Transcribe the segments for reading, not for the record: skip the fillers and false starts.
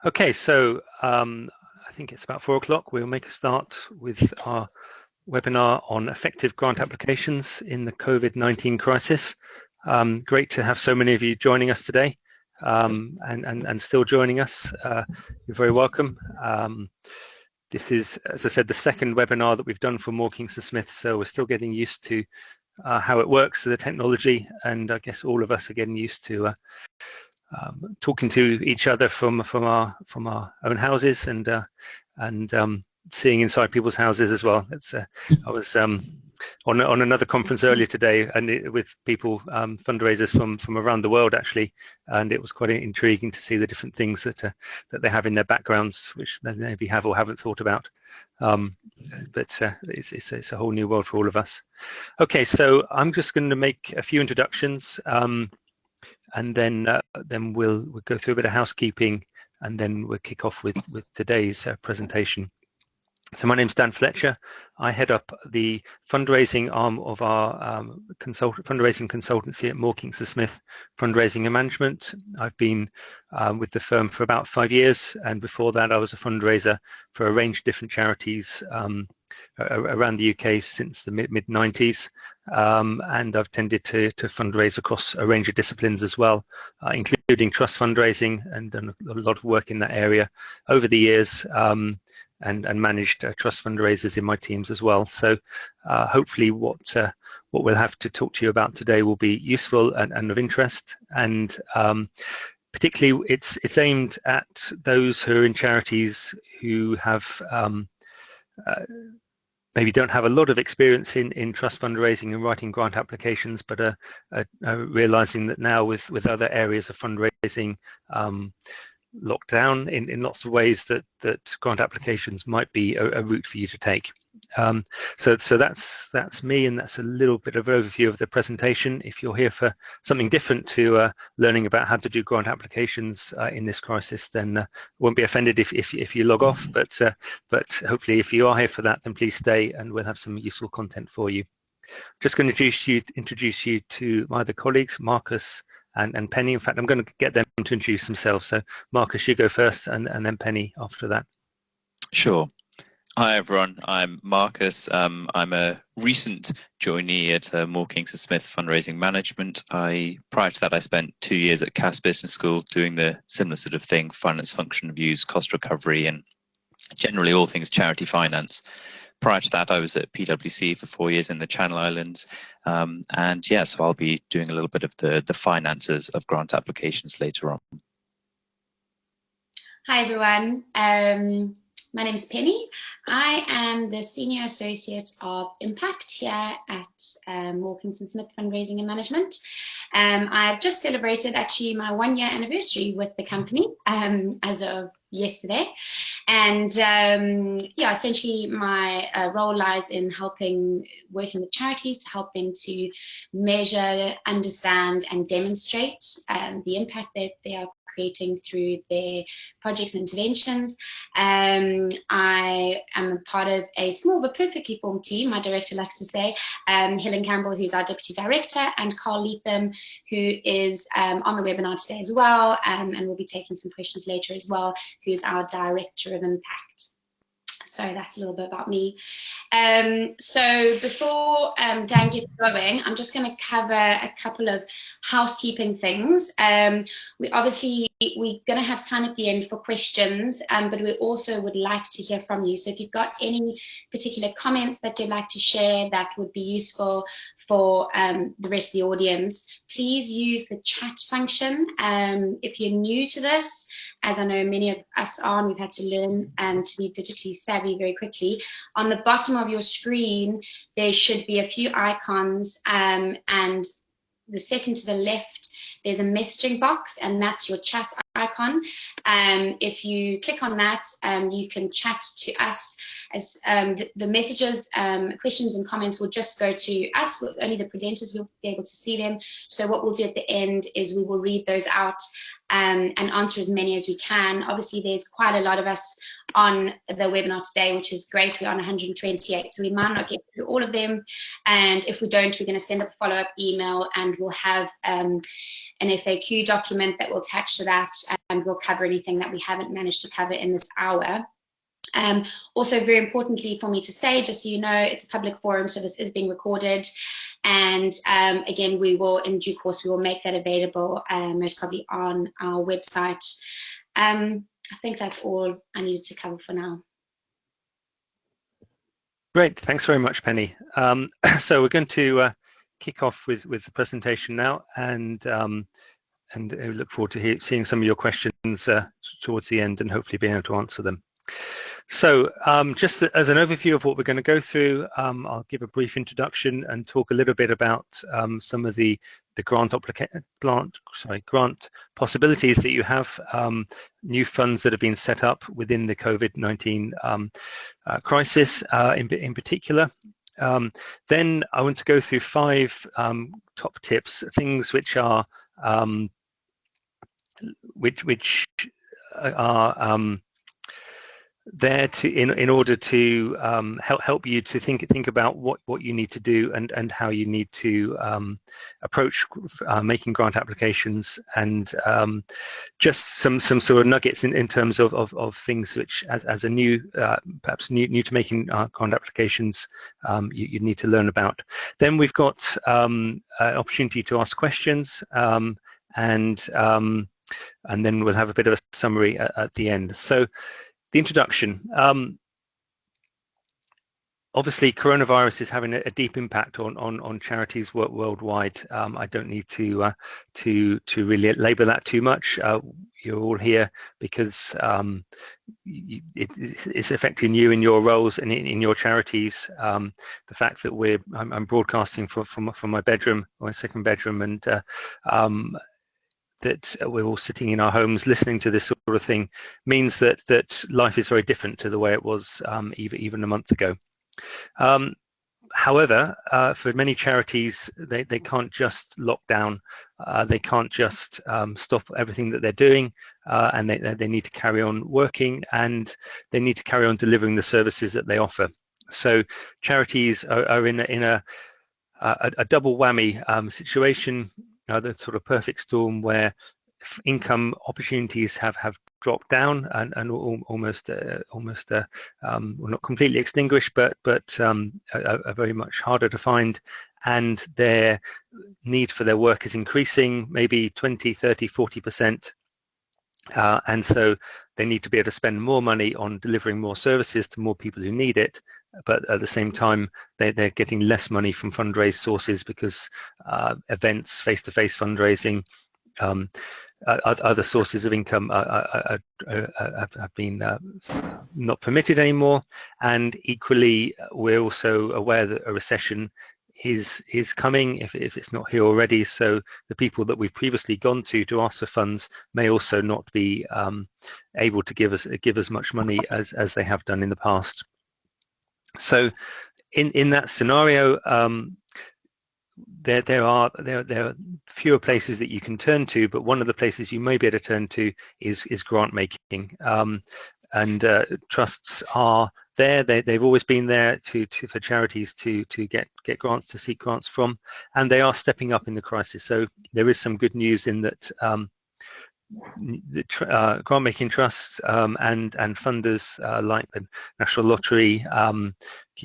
Okay, so I think it's about 4 o'clock. We'll make a start with our webinar on effective grant applications in the COVID-19 crisis. Great to have so many of you joining us today and still joining us. You're very welcome. This is, as I said, the second webinar that we've done for Moore Kingston Smith, so we're still getting used to how it works, the technology, and I guess all of us are getting used to talking to each other from our own houses and seeing inside people's houses as well. It's I was on another conference earlier today, and with people fundraisers from around the world actually, and it was quite intriguing to see the different things that they have in their backgrounds, which they maybe have or haven't thought about. But it's a whole new world for all of us. Okay, so I'm just going to make a few introductions. And then we'll go through a bit of housekeeping, and then we'll kick off with today's presentation. So my name's Dan Fletcher. I head up the fundraising arm of our fundraising consultancy at Moore Kingston Smith Fundraising and Management. I've been with the firm for about 5 years, and before that I was a fundraiser for a range of different charities around the UK since the mid-90s, and I've tended to fundraise across a range of disciplines as well, including trust fundraising, and done a lot of work in that area over the years, and managed trust fundraisers in my teams as well. So hopefully what we'll have to talk to you about today will be useful and of interest, and particularly it's aimed at those who are in charities who have maybe don't have a lot of experience in trust fundraising and writing grant applications, but are realizing that now with other areas of fundraising locked down in lots of ways, that grant applications might be a route for you to take. So that's me, and that's a little bit of overview of the presentation. If you're here for something different to learning about how to do grant applications in this crisis, then won't be offended if you log off. But hopefully, if you are here for that, then please stay, and we'll have some useful content for you. Just going to introduce you to my other colleagues, Marcus and Penny. In fact, I'm going to get them to introduce themselves. So Marcus, you go first, and then Penny after that. Sure. Hi everyone, I'm Marcus. I'm a recent joinee at Moore Kingston Smith Fundraising Management. Prior to that, I spent 2 years at Cass Business School doing the similar sort of thing, finance function reviews, cost recovery, and generally all things charity finance. Prior to that, I was at PwC for 4 years in the Channel Islands. And yeah, so I'll be doing a little bit of the finances of grant applications later on. Hi everyone. My name is Penny. I am the Senior Associate of Impact here at Moore Kingston Smith Fundraising and Management. I've just celebrated actually my 1-year anniversary with the company as of yesterday, and yeah, essentially my role lies in working with charities to help them to measure, understand and demonstrate the impact that they are creating through their projects and interventions. I am a part of a small but perfectly formed team. My director likes to say, Helen Campbell, who's our deputy director, and Carl Leatham, who is on the webinar today as well, and we'll be taking some questions later as well, who's our director of impact. So that's a little bit about me. So before Dan gets going, I'm just going to cover a couple of housekeeping things. We're going to have time at the end for questions, but we also would like to hear from you. So if you've got any particular comments that you'd like to share that would be useful for the rest of the audience, please use the chat function. If you're new to this, as I know many of us are, and we've had to learn to be digitally savvy very quickly, on the bottom of your screen there should be a few icons, and the second to the left there's a messaging box, and that's your chat icon. If you click on that, you can chat to us. As the messages, questions and comments will just go to us. Only the presenters will be able to see them. So what we'll do at the end is we will read those out and answer as many as we can. Obviously, there's quite a lot of us on the webinar today, which is great. We're on 128, so we might not get through all of them. And if we don't, we're going to send a follow-up email, and we'll have an FAQ document that will attach to that, and we'll cover anything that we haven't managed to cover in this hour. Also, very importantly for me to say, just so you know, it's a public forum, so this is being recorded. And again, we will, in due course, we will make that available, most probably on our website. I think that's all I needed to cover for now. Great, thanks very much, Penny. So we're going to kick off with the presentation now, and I look forward to seeing some of your questions towards the end, and hopefully being able to answer them. So just as an overview of what we're going to go through, I'll give a brief introduction and talk a little bit about some of the grant possibilities that you have, new funds that have been set up within the COVID-19 crisis in particular. Then I want to go through 5 top tips, things which are there to in order to help you to think about what you need to do and how you need to approach making grant applications, and just some sort of nuggets in terms of things which as a new perhaps new to making grant applications you need to learn about. Then we've got an opportunity to ask questions, and then we'll have a bit of a summary at the end. So the introduction. Obviously, coronavirus is having a deep impact on charities worldwide. I don't need to really labour that too much. You're all here because it's affecting you in your roles and in your charities. The fact that I'm broadcasting from my bedroom, my second bedroom, and that we're all sitting in our homes listening to this sort of thing means that life is very different to the way it was even a month ago. However, for many charities, they can't just lock down. They can't just stop everything that they're doing, and they need to carry on working, and they need to carry on delivering the services that they offer. So charities are in a double whammy situation. The sort of perfect storm where income opportunities have dropped down and almost well, not completely extinguished, but are very much harder to find, and their need for their work is increasing, maybe 20, 30, 40%. And so they need to be able to spend more money on delivering more services to more people who need it, but at the same time they're getting less money from fundraise sources because events, face-to-face fundraising, other sources of income have been not permitted anymore. And equally, we're also aware that a recession is coming, if it's not here already. So the people that we've previously gone to ask for funds may also not be able to give as much money as they have done in the past. So in that scenario, there are fewer places that you can turn to, but one of the places you may be able to turn to is grant making. And trusts are there. They've always been there for charities to get grants, to seek grants from, and they are stepping up in the crisis. So there is some good news in that the grant-making trusts and funders like the National Lottery,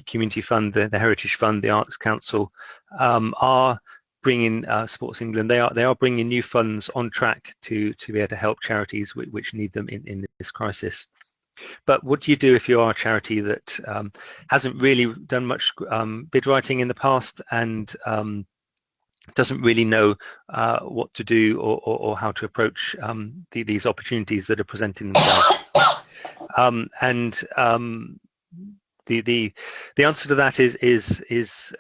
Community Fund, the Heritage Fund, the Arts Council are bringing Sports England. They are bringing new funds on track to be able to help charities which need them in this crisis. But what do you do if you are a charity that hasn't really done much bid writing in the past and doesn't really know what to do or how to approach these opportunities that are presenting themselves? The answer to that is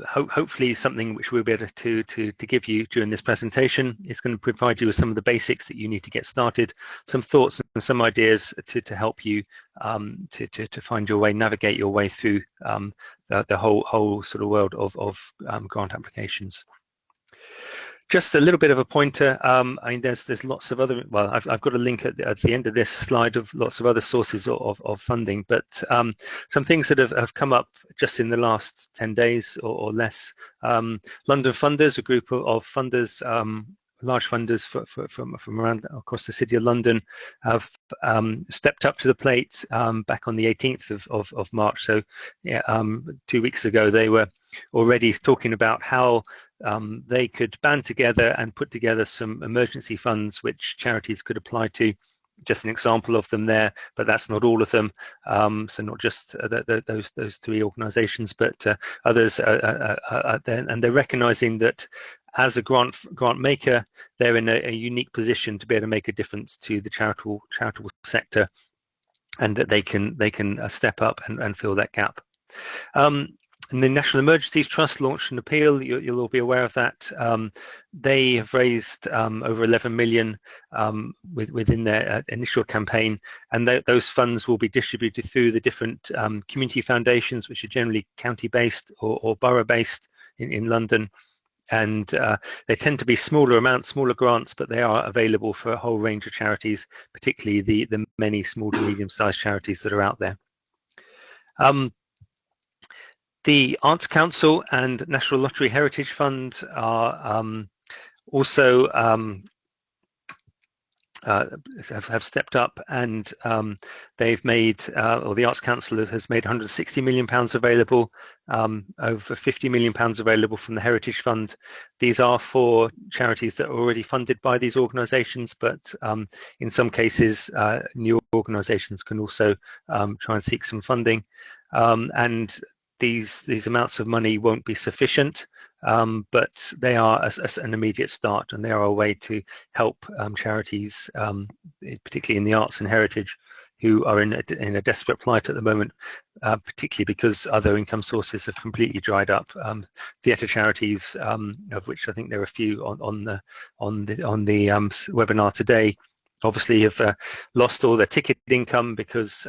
hopefully something which we'll be able to give you during this presentation. It's going to provide you with some of the basics that you need to get started, some thoughts and some ideas to help you to find your way, navigate your way through the whole sort of world of grant applications. Just a little bit of a pointer. I mean, there's lots of other. Well, I've got a link at the end of this slide of lots of other sources of funding, but some things that have come up just in the last 10 days or less. London Funders, a group of funders, large funders from around across the City of London, have stepped up to the plate back on the 18th of March. So, yeah, 2 weeks ago, they were already talking about how they could band together and put together some emergency funds which charities could apply to. Just an example of them there, but that's not all of them. So not just those three organisations, but others are there, and they're recognising that as a grant maker, they're in a unique position to be able to make a difference to the charitable sector, and that they can step up and fill that gap. And the National Emergencies Trust launched an appeal. You'll all be aware of that. They have raised over 11 million within their initial campaign, and those funds will be distributed through the different community foundations, which are generally county-based or borough-based in London. And they tend to be smaller amounts, smaller grants, but they are available for a whole range of charities, particularly the many small to medium-sized charities that are out there. The Arts Council and National Lottery Heritage Fund are also have stepped up, and they've made, or the Arts Council has made £160 million available, over £50 million available from the Heritage Fund. These are for charities that are already funded by these organisations, but in some cases, new organisations can also try and seek some funding. And these amounts of money won't be sufficient, but they are an immediate start, and they are a way to help charities, particularly in the arts and heritage, who are in a desperate plight at the moment, particularly because other income sources have completely dried up. Theatre charities, of which I think there are a few on the webinar today, obviously have lost all their ticket income because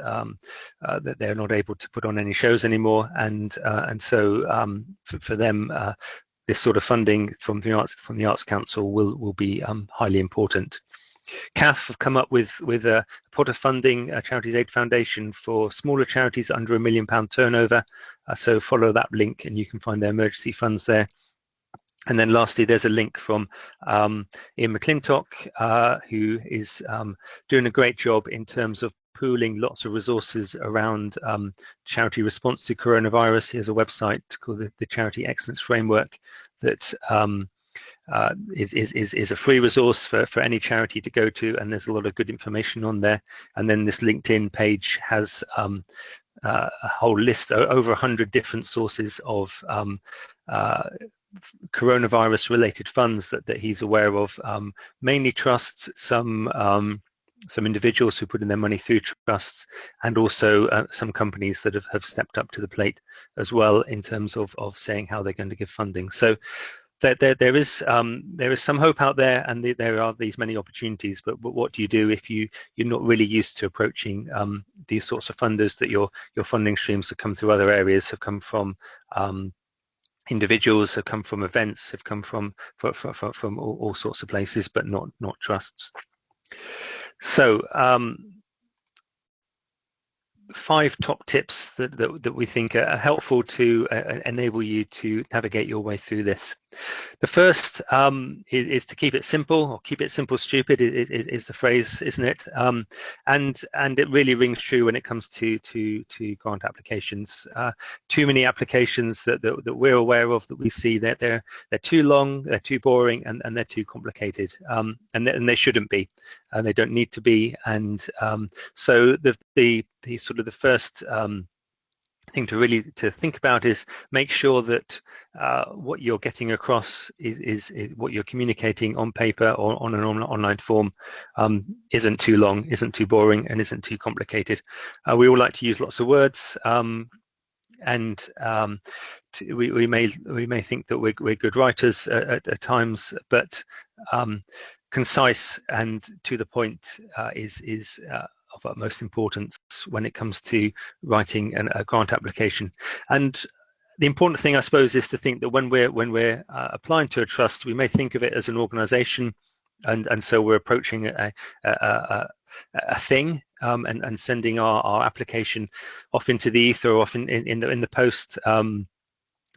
they're not able to put on any shows anymore, and so for them, this sort of funding from the Arts Council will be highly important. CAF have come up with a pot of funding, a Charities Aid Foundation, for smaller charities under £1 million turnover. So follow that link, and you can find their emergency funds there. And then lastly, there's a link from Ian McClintock, who is doing a great job in terms of pooling lots of resources around charity response to coronavirus. He has a website called the Charity Excellence Framework that is a free resource for any charity to go to, and there's a lot of good information on there. And then this LinkedIn page has a whole list, over 100 different sources of coronavirus related funds that he's aware of, mainly trusts, some individuals who put in their money through trusts, and also some companies that have stepped up to the plate as well in terms of saying how they're going to give funding. So there is some hope out there, and there are these many opportunities, but what do you do if you're not really used to approaching these sorts of funders, that your funding streams have come through other areas, have come from individuals, have come from events, have come from all sorts of places, but not trusts. So 5 top tips that we think are helpful to enable you to navigate your way through this. The first is to keep it simple, or keep it simple stupid is the phrase, isn't it? And it really rings true when it comes to grant applications. Too many applications that we're aware of, that we see that they're too long, they're too boring, and they're too complicated, and they shouldn't be, and they don't need to be. And so the sort of the first thing to think about is make sure that what you're getting across is what you're communicating on paper or on an online form isn't too long, isn't too boring, and isn't too complicated. We all like to use lots of words, and we may think that we're good writers at times, but concise and to the point is of utmost importance when it comes to writing a grant application. And the important thing, I suppose, is to think that when we're applying to a trust, we may think of it as an organisation, and so we're approaching a thing, and sending our application off into the ether, or off in the post,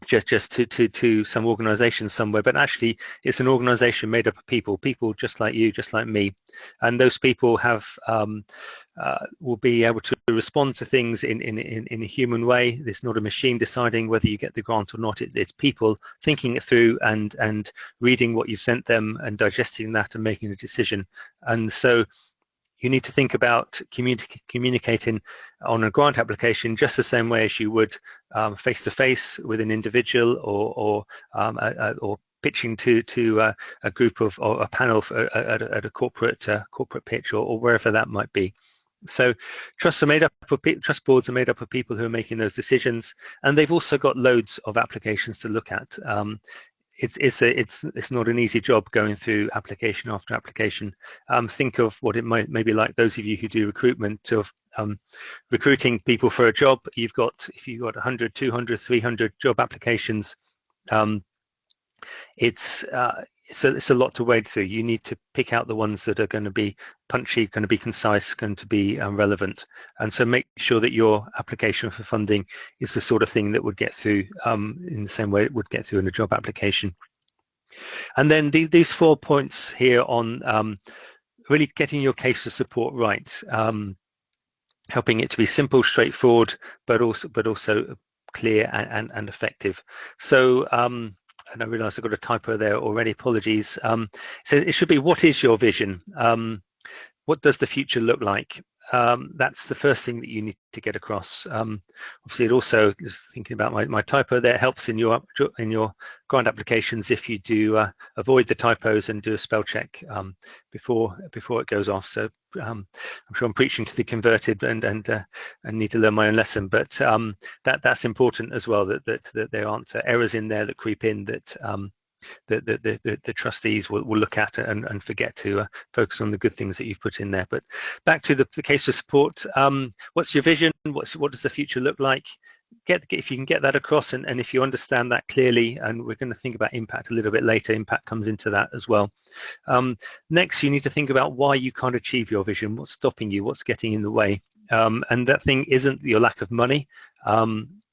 just to some organisation somewhere. But actually, it's an organisation made up of people just like you, just like me, and those people have will be able to respond to things in a human way. It's not a machine deciding whether you get the grant or not. It's people thinking it through and reading what you've sent them and digesting that and making a decision. And so you need to think about communicating on a grant application just the same way as you would face-to-face with an individual, or pitching to a group of, or a panel at a corporate pitch, or wherever that might be. So trust boards are made up of people who are making those decisions, and they've also got loads of applications to look at. It's not an easy job going through application after application. Think of what it might maybe like those of you who do recruitment, of recruiting people for a job. If you've got 100, 200, 300 job applications, it's a lot to wade through. You need to pick out the ones that are going to be punchy, going to be concise, going to be relevant, and so make sure that your application for funding is the sort of thing that would get through in the same way it would get through in a job application. And then these 4 points here on really getting your case for support right, helping it to be simple, straightforward, but also clear and effective. So and I realise I've got a typo there already, apologies. So it should be, what is your vision? What does the future look like? That's the first thing that you need to get across. Obviously, it also, just thinking about my typo there, helps in your grant applications if you do avoid the typos and do a spell check before it goes off. So I'm sure I'm preaching to the converted and need to learn my own lesson, but that's important as well, that there aren't errors in there that creep in that the trustees will look at and forget to focus on the good things that you've put in there. But back to the case for support. What's your vision? What does the future look like? If you can get that across, and if you understand that clearly, and we're going to think about impact a little bit later. Impact comes into that as well. Next, you need to think about why you can't achieve your vision. What's stopping you? What's getting in the way? And that thing isn't your lack of money.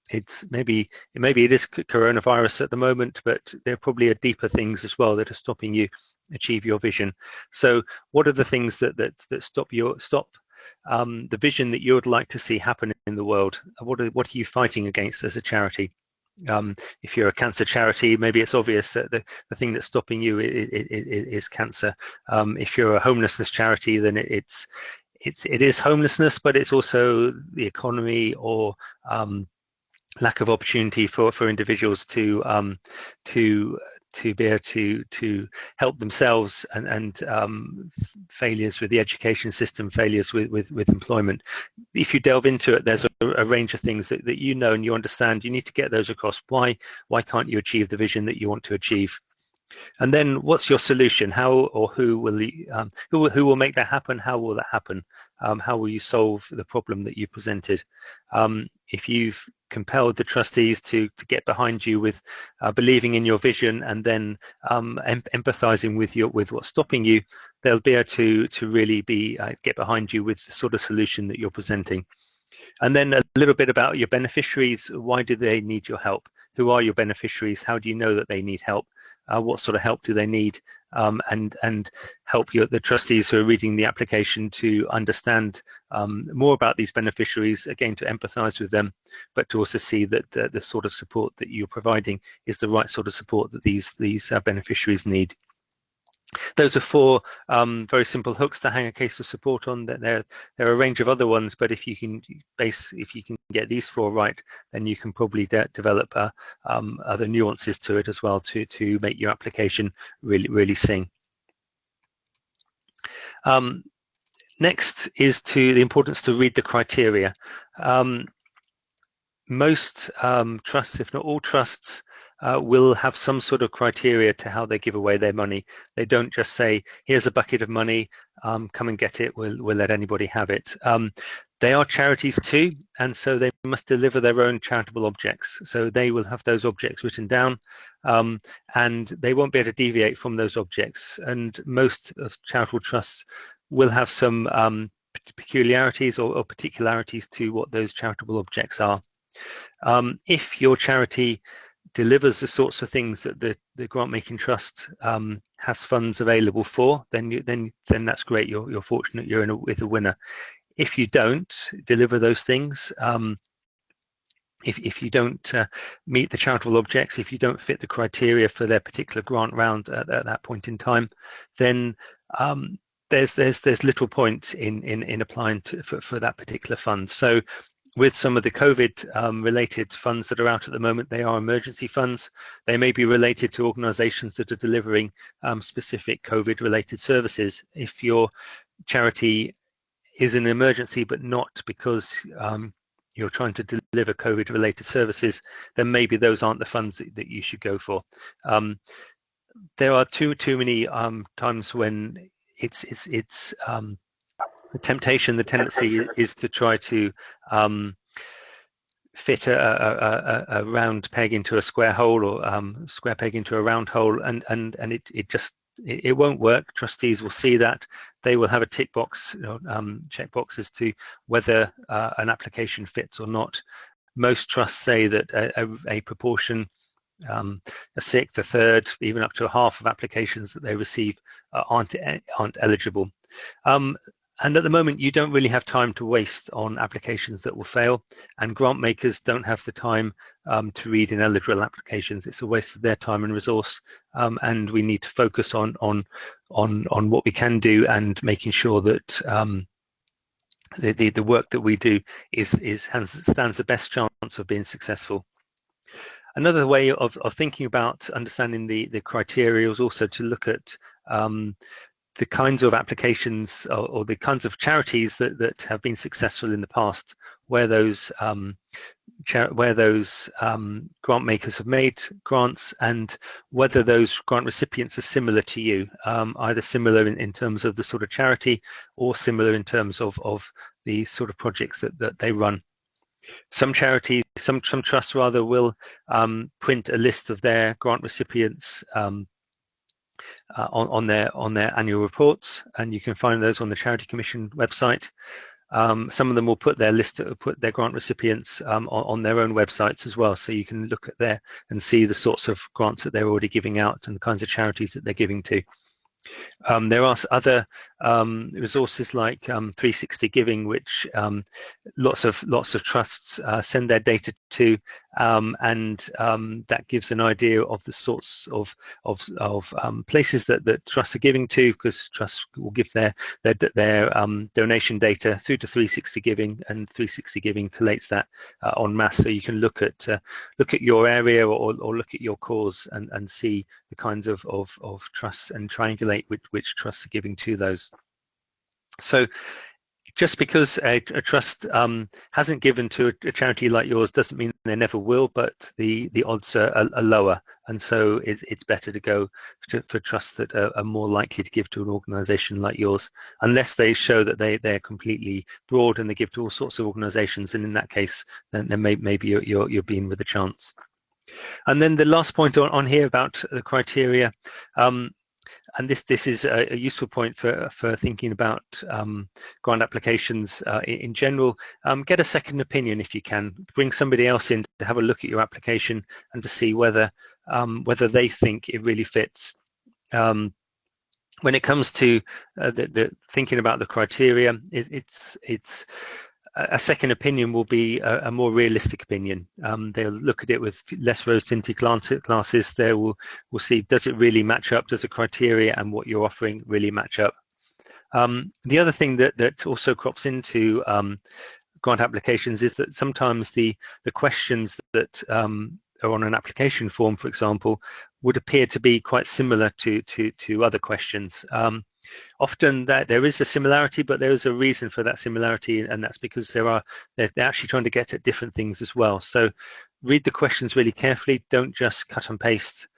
It's maybe it is coronavirus at the moment, but there probably are deeper things as well that are stopping you achieve your vision. So what are the things that stop the vision that you would like to see happen in the world? What are you fighting against as a charity? If you're a cancer charity, maybe it's obvious that the thing that's stopping you is cancer. If you're a homelessness charity, then it is homelessness, but it's also the economy, or lack of opportunity for individuals to be able to help themselves, and failures with the education system, failures with employment. If you delve into it, there's a range of things that you know and you understand. You need to get those across. Why can't you achieve the vision that you want to achieve? And then what's your solution? How or who will make that happen? How will that happen? How will you solve the problem that you presented? If you've compelled the trustees to get behind you with believing in your vision, and then empathizing with what's stopping you, they'll be able to really get behind you with the sort of solution that you're presenting. And then a little bit about your beneficiaries. Why do they need your help? Who are your beneficiaries? How do you know that they need help? What sort of help do they need? And help the trustees who are reading the application to understand more about these beneficiaries, again, to empathize with them, but to also see that the sort of support that you're providing is the right sort of support that these beneficiaries need. Those are 4 very simple hooks to hang a case of support on. There are a range of other ones, but if you can get these 4 right, then you can probably develop other nuances to it as well to make your application really sing. Next is the importance to read the criteria. Most trusts, if not all trusts, will have some sort of criteria to how they give away their money. They don't just say, here's a bucket of money, come and get it, we'll let anybody have it. They are charities too, and so they must deliver their own charitable objects. So they will have those objects written down, and they won't be able to deviate from those objects. And most of charitable trusts will have some peculiarities or particularities to what those charitable objects are. If your charity delivers the sorts of things that the grant making trust has funds available for, then that's great. You're fortunate you're with a winner. If you don't deliver those things, if you don't meet the charitable objects, if you don't fit the criteria for their particular grant round at that point in time, then there's little point in applying for that particular fund. So with some of the COVID related funds that are out at the moment, they are emergency funds. They may be related to organizations that are delivering specific COVID related services. If your charity is an emergency but not because you're trying to deliver COVID related services, then maybe those aren't the funds that you should go for. There are too many times when it's the temptation, the tendency is to try to fit a round peg into a square hole, or square peg into a round hole, and it won't work. Trustees will see that. They will have a tick box, checkbox as to whether an application fits or not. Most trusts say that a proportion, a sixth, a third, even up to a half of applications that they receive aren't eligible. And at the moment, you don't really have time to waste on applications that will fail, and grant makers don't have the time to read ineligible applications. It's a waste of their time and resource, and we need to focus on what we can do and making sure that the work that we do stands the best chance of being successful. Another way of thinking about understanding the criteria is also to look at the kinds of applications or the kinds of charities that have been successful in the past, where those grant makers have made grants, and whether those grant recipients are similar to you, either similar in terms of the sort of charity or similar in terms of the sort of projects that they run. Some charities, some trusts rather, will print a list of their grant recipients on their annual reports, and you can find those on the Charity Commission website. Some of them will put their grant recipients on their own websites as well, so you can look at there and see the sorts of grants that they're already giving out and the kinds of charities that they're giving to. There are other resources like 360 Giving, which lots of trusts send their data to, and that gives an idea of the sorts of places that trusts are giving to, because trusts will give their donation data through to 360 Giving, and 360 Giving collates that en masse. So you can look at your area or look at your cause and see the kinds of trusts and triangulate which trusts are giving to those. So just because a trust hasn't given to a charity like yours doesn't mean they never will, but the odds are lower, and so it's better to go for trusts that are more likely to give to an organisation like yours, unless they show that they're completely broad and they give to all sorts of organisations, and in that case then maybe you're being with a chance. And then the last point on here about the criteria, and this is a useful point for thinking about grant applications in general. Get a second opinion if you can. Bring somebody else in to have a look at your application and to see whether they think it really fits. When it comes to the thinking about the criteria, it's a second opinion will be a more realistic opinion. They'll look at it with less rose-tinted glasses. They will see, does it really match up? Does the criteria and what you're offering really match up? The other thing that also crops into grant applications is that sometimes the questions that are on an application form, for example, would appear to be quite similar to other questions. Often there is a similarity, but there is a reason for that similarity, and that's because they're actually trying to get at different things as well. So read the questions really carefully. Don't just cut and paste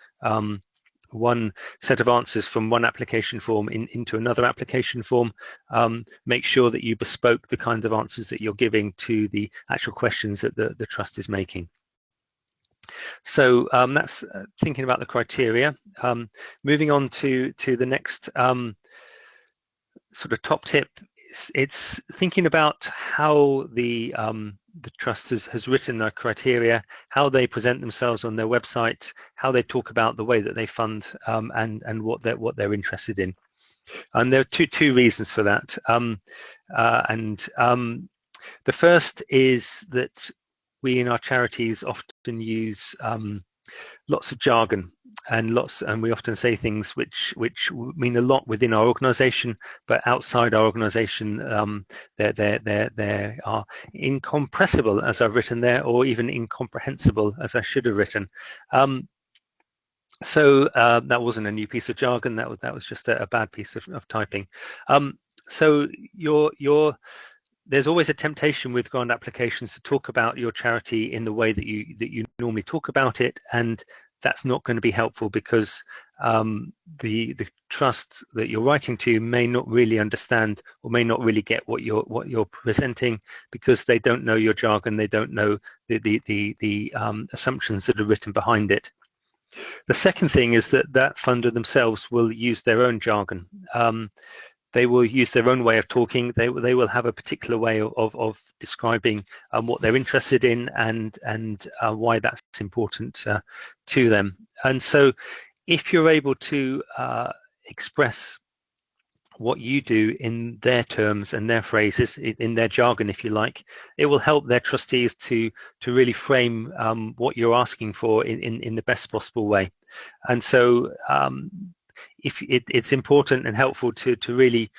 one set of answers from one application form into another application form. Make sure that you bespoke the kinds of answers that you're giving to the actual questions that the trust is making. So that's thinking about the criteria. Moving on to the next sort of top tip, it's thinking about how the trust has written their criteria, how they present themselves on their website, how they talk about the way that they fund, and what they're interested in. And there are two reasons for that. The first is that we in our charities often use lots of jargon and we often say things which mean a lot within our organization, but outside our organization they are incompressible, as I've written there, or even incomprehensible, as I should have written. So that wasn't a new piece of jargon, that was just a bad piece of typing. So there's always a temptation with grant applications to talk about your charity in the way that you normally talk about it, and that's not going to be helpful, because the trust that you're writing to may not really understand or may not really get what you're presenting, because they don't know your jargon, they don't know the assumptions that are written behind it. The second thing is that funder themselves will use their own jargon. They will use their own way of talking. They will have a particular way of describing what they're interested in and why that's important to them. And so if you're able to express what you do in their terms and their phrases, in their jargon, if you like, it will help their trustees to really frame what you're asking for in the best possible way. And so it's important and helpful to really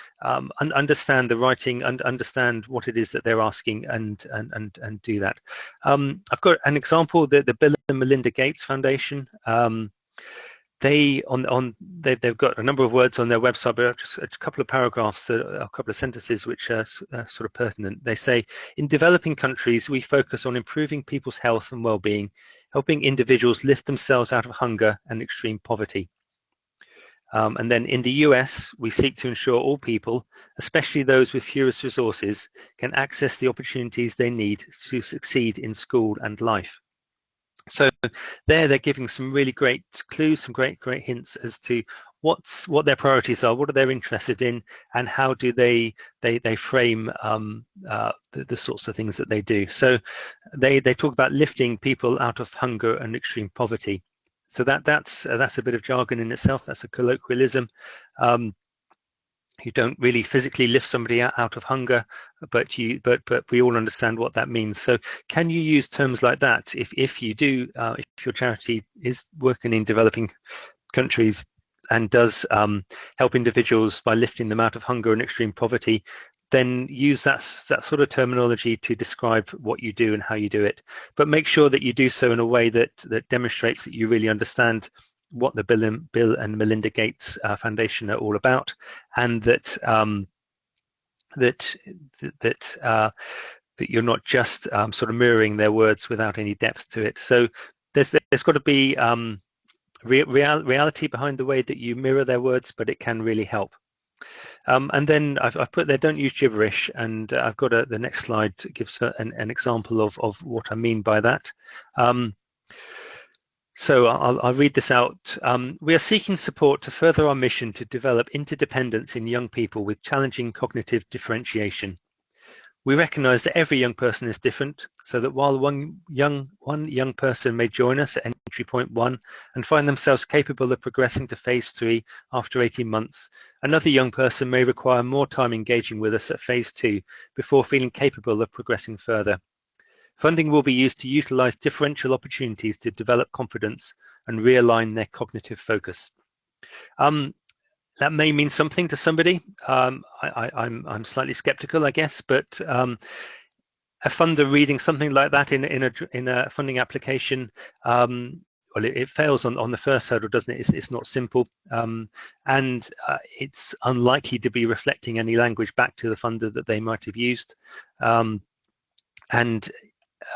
understand the writing and understand what it is that they're asking and do that. I've got an example, the Bill and Melinda Gates Foundation. They've got a number of words on their website, but just a couple of paragraphs, a couple of sentences which are sort of pertinent. They say, in developing countries, we focus on improving people's health and well-being, helping individuals lift themselves out of hunger and extreme poverty. And then in the US, we seek to ensure all people, especially those with fewest resources, can access the opportunities they need to succeed in school and life. So they're giving some really great clues, some great hints as to what their priorities are, what are they interested in, and how do they frame the sorts of things that they do. So they talk about lifting people out of hunger and extreme poverty. So that's a bit of jargon in itself. That's a colloquialism. You don't really physically lift somebody out of hunger, but we all understand what that means. So can you use terms like that if you do, if your charity is working in developing countries and does help individuals by lifting them out of hunger and extreme poverty, then use that sort of terminology to describe what you do and how you do it. But make sure that you do so in a way that demonstrates that you really understand what the Bill and Melinda Gates Foundation are all about, and that you're not just sort of mirroring their words without any depth to it. So there's got to be reality behind the way that you mirror their words, but it can really help. And then I've put there, don't use gibberish, and I've got the next slide gives an example of what I mean by that. So I'll read this out. We are seeking support to further our mission to develop interdependence in young people with challenging cognitive differentiation. We recognize that every young person is different, so that while one young person may join us at entry point 1 and find themselves capable of progressing to phase 3 after 18 months, another young person may require more time engaging with us at phase 2 before feeling capable of progressing further. Funding will be used to utilize differential opportunities to develop confidence and realign their cognitive focus. That may mean something to somebody. I'm slightly skeptical, I guess, but a funder reading something like that in a funding application, well, it fails on the first hurdle, doesn't it? It's not simple, and it's unlikely to be reflecting any language back to the funder that they might have used, and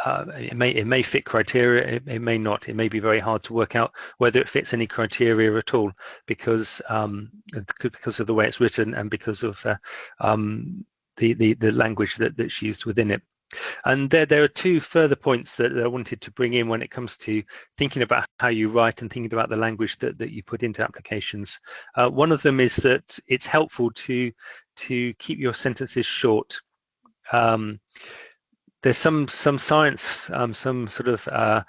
it may fit criteria, it may not. It may be very hard to work out whether it fits any criteria at all, because of the way it's written and because of the language that's used within it. And there are two further points that I wanted to bring in when it comes to thinking about how you write and thinking about the language that you put into applications. One of them is that it's helpful to keep your sentences short. There's some science, some sort of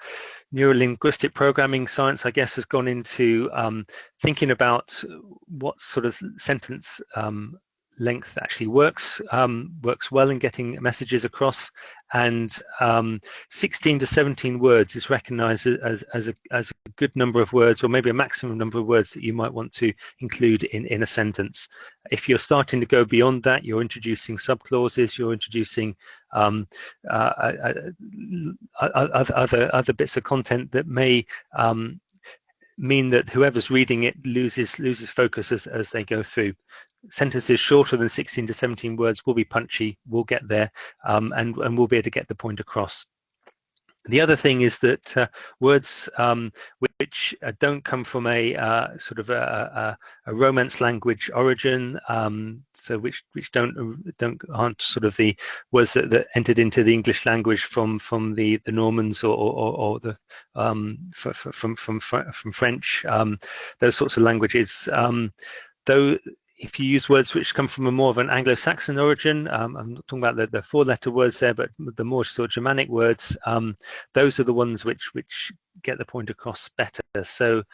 neuro-linguistic programming science, I guess, has gone into thinking about what sort of sentence length actually works well in getting messages across, and 16 to 17 words is recognized as a good number of words, or maybe a maximum number of words that you might want to include in a sentence. If you're starting to go beyond that, you're introducing subclauses, you're introducing other bits of content that may mean that whoever's reading it loses focus as they go through. Sentences shorter than 16 to 17 words will be punchy, will get there, and we'll be able to get the point across. The other thing is that words which don't come from a sort of a Romance language origin, so which aren't sort of the words that entered into the English language from the Normans or the from French, those sorts of languages. Though if you use words which come from a more of an Anglo-Saxon origin, I'm not talking about the four-letter words there, but the more sort of Germanic words, those are the ones which get the point across better. So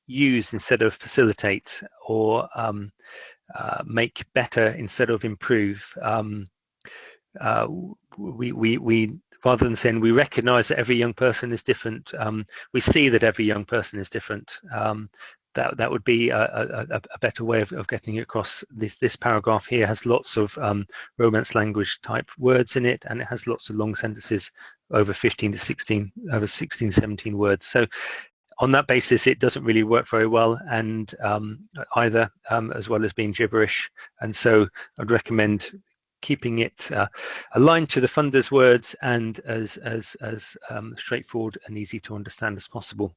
use instead of facilitate, or make better instead of improve. We rather than saying we recognize that every young person is different, we see that every young person is different. That would be a better way of getting it across. This paragraph here has lots of Romance language type words in it, and it has lots of long sentences over 16, 17 words. So on that basis, it doesn't really work very well, and either, as well as being gibberish. And so I'd recommend keeping it aligned to the funder's words and as straightforward and easy to understand as possible.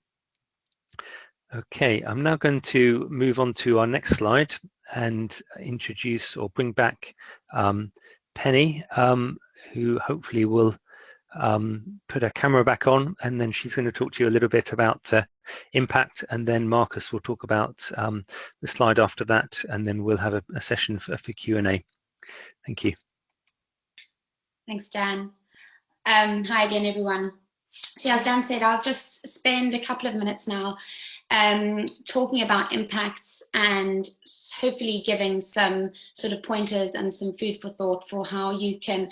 Okay, I'm now going to move on to our next slide and introduce or bring back Penny, who hopefully will put her camera back on, and then she's going to talk to you a little bit about impact, and then Marcus will talk about the slide after that, and then we'll have a session for Q&A. Thank you. Thanks, Dan. Hi again, everyone. So as Dan said, I'll just spend a couple of minutes now talking about impacts and hopefully giving some sort of pointers and some food for thought for how you can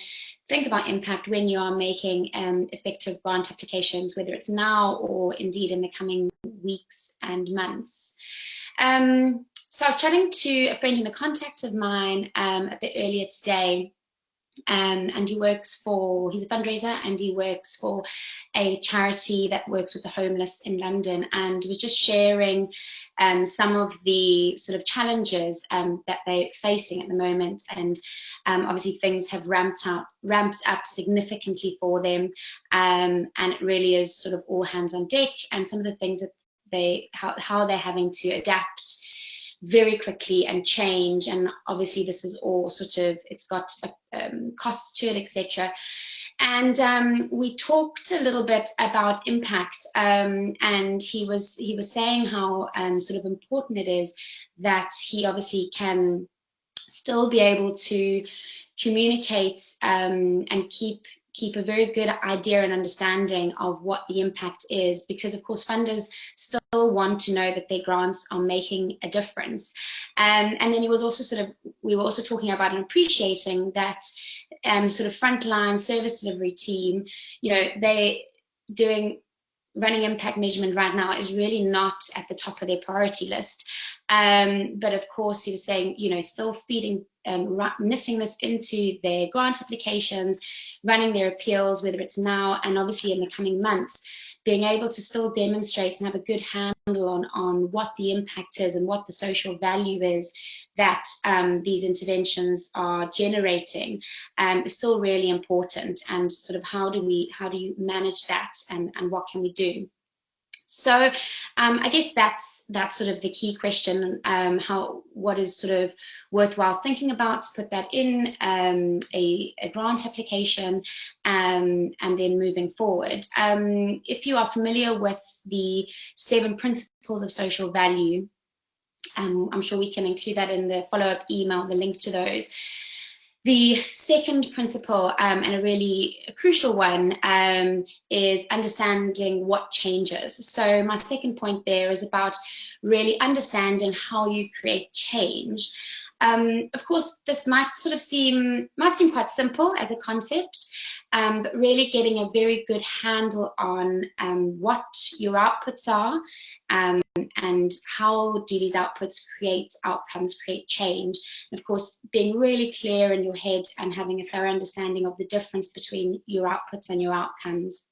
think about impact when you are making effective grant applications, whether it's now or indeed in the coming weeks and months. So I was chatting to a friend and a contact of mine a bit earlier today. And he's a fundraiser, and he works for a charity that works with the homeless in London, and was just sharing some of the sort of challenges that they're facing at the moment. And obviously things have ramped up significantly for them, and it really is sort of all hands on deck, and some of the things that how they're having to adapt very quickly and change. And obviously this is all sort of, it's got costs to it, etc. And we talked a little bit about impact, and he was saying how sort of important it is that he obviously can still be able to communicate and keep a very good idea and understanding of what the impact is, because of course funders still want to know that their grants are making a difference. And then he was also we were also talking about and appreciating that sort of frontline service delivery team, you know, running impact measurement right now is really not at the top of their priority list. But of course he was saying, you know, still feeding knitting this into their grant applications, running their appeals, whether it's now and obviously in the coming months, being able to still demonstrate and have a good handle on what the impact is and what the social value is that these interventions are generating is still really important. And sort of how do you manage that, and what can we do? So I guess that's sort of the key question, what is sort of worthwhile thinking about to put that in a grant application, and then moving forward. If you are familiar with the 7 principles of social value, I'm sure we can include that in the follow-up email, the link to those. The second principle, and a really crucial one, is understanding what changes. So my second point there is about really understanding how you create change. Of course, this might seem quite simple as a concept, but really getting a very good handle on what your outputs are, and how do these outputs create outcomes, create change. And of course, being really clear in your head and having a thorough understanding of the difference between your outputs and your outcomes.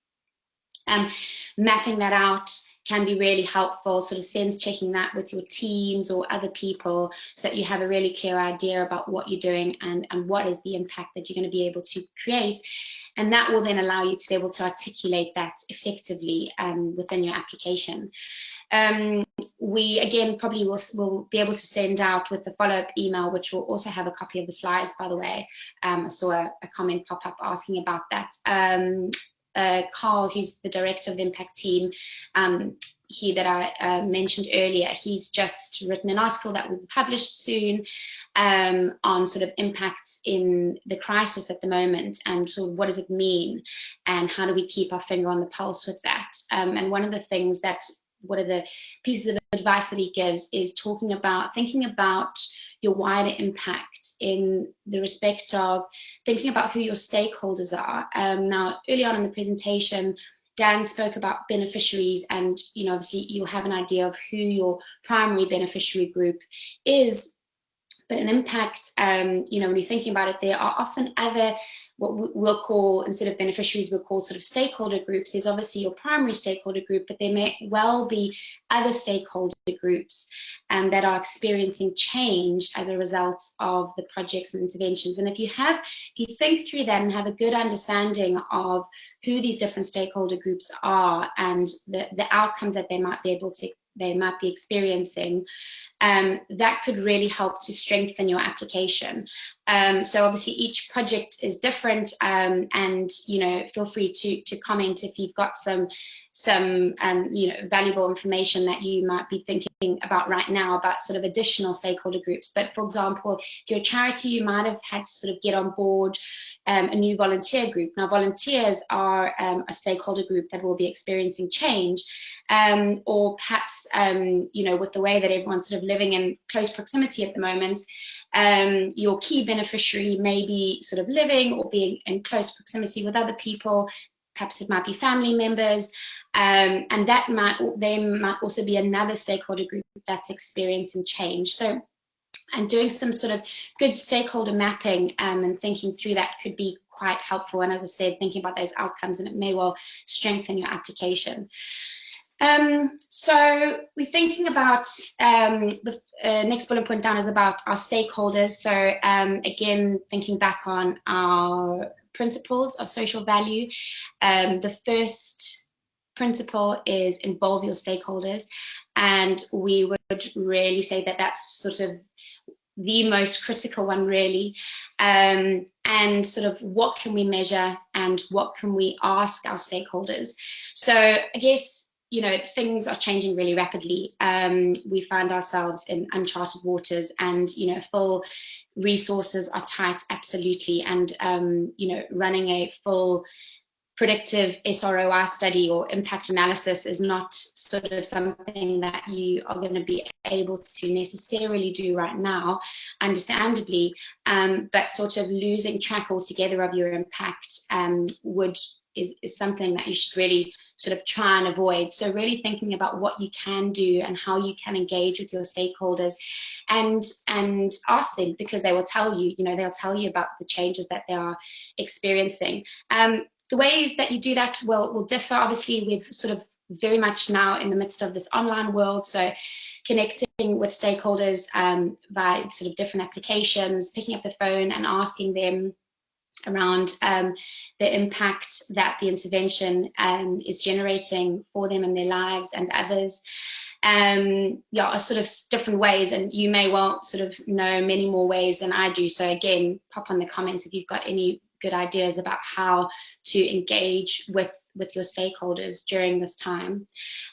Mapping that out can be really helpful, sort of sense checking that with your teams or other people, so that you have a really clear idea about what you're doing and what is the impact that you're going to be able to create. And that will then allow you to be able to articulate that effectively within your application. We again probably will be able to send out with the follow-up email, which will also have a copy of the slides, by the way. I saw a comment pop up asking about that. Carl, who's the director of the Impact team, he that I mentioned earlier, he's just written an article that will be published soon on sort of impacts in the crisis at the moment, and sort of what does it mean, and how do we keep our finger on the pulse with that. And one of the things one of the pieces of advice that he gives is thinking about your wider impact in the respect of thinking about who your stakeholders are. Now, early on in the presentation, Dan spoke about beneficiaries, and obviously you'll have an idea of who your primary beneficiary group is. But an impact, when you're thinking about it, there are often other, what we'll call, instead of beneficiaries, we'll call sort of stakeholder groups. There's obviously your primary stakeholder group, but there may well be other stakeholder groups that are experiencing change as a result of the projects and interventions. And if you think through that and have a good understanding of who these different stakeholder groups are and the outcomes that they might be experiencing, that could really help to strengthen your application. So obviously each project is different, and feel free to comment if you've got some valuable information that you might be thinking about right now about sort of additional stakeholder groups. But for example, if you're a charity, you might have had to sort of get on board a new volunteer group. Now, volunteers are a stakeholder group that will be experiencing change, or perhaps, with the way that everyone's sort of living in close proximity at the moment, your key beneficiary may be sort of living or being in close proximity with other people. Perhaps it might be family members, and they might also be another stakeholder group that's experiencing change. So, and doing some sort of good stakeholder mapping and thinking through that could be quite helpful. And as I said, thinking about those outcomes, and it may well strengthen your application. So we're thinking about the next bullet point down is about our stakeholders. So again, thinking back on our principles of social value, the first principle is involve your stakeholders, and we would really say that that's sort of the most critical one, really, and sort of what can we measure and what can we ask our stakeholders. So I guess, things are changing really rapidly. We find ourselves in uncharted waters, and full resources are tight, absolutely, and running a full predictive SROI study or impact analysis is not sort of something that you are going to be able to necessarily do right now, understandably, but sort of losing track altogether of your impact would is something that you should really sort of try and avoid. So really thinking about what you can do and how you can engage with your stakeholders, and ask them, because they will tell you, they'll tell you about the changes that they are experiencing. The ways that you do that will differ. Obviously, we've sort of very much now in the midst of this online world, so connecting with stakeholders via sort of different applications, picking up the phone and asking them around the impact that the intervention is generating for them in their lives and others. Sort of different ways, and you may well sort of know many more ways than I do. So again, pop on the comments if you've got any good ideas about how to engage with your stakeholders during this time.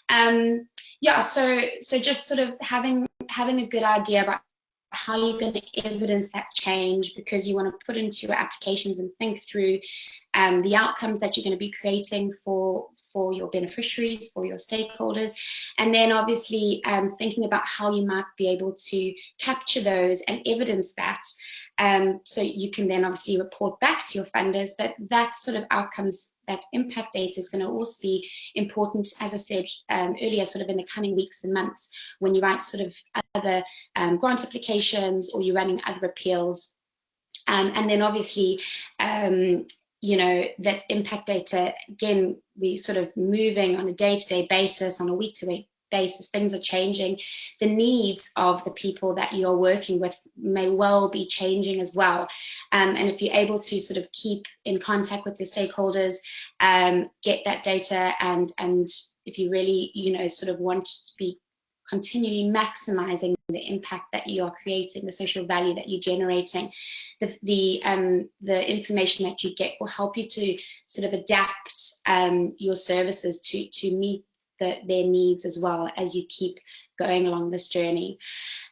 So just sort of having a good idea about how you're going to evidence that change, because you want to put into your applications and think through the outcomes that you're going to be creating for your beneficiaries, for your stakeholders, and then obviously thinking about how you might be able to capture those and evidence that, so you can then obviously report back to your funders. But that sort of outcomes, that impact data, is going to also be important, as I said earlier, sort of in the coming weeks and months when you write sort of other grant applications or you're running other appeals. And then obviously, that impact data, again, we sort of moving on a day-to-day basis, on a week-to-week basis, things are changing. The needs of the people that you're working with may well be changing as well. And if you're able to sort of keep in contact with your stakeholders, get that data, and if you really, sort of want to be continually maximizing the impact that you are creating, the social value that you're generating, the information that you get will help you to sort of adapt your services to meet their needs as well as you keep going along this journey.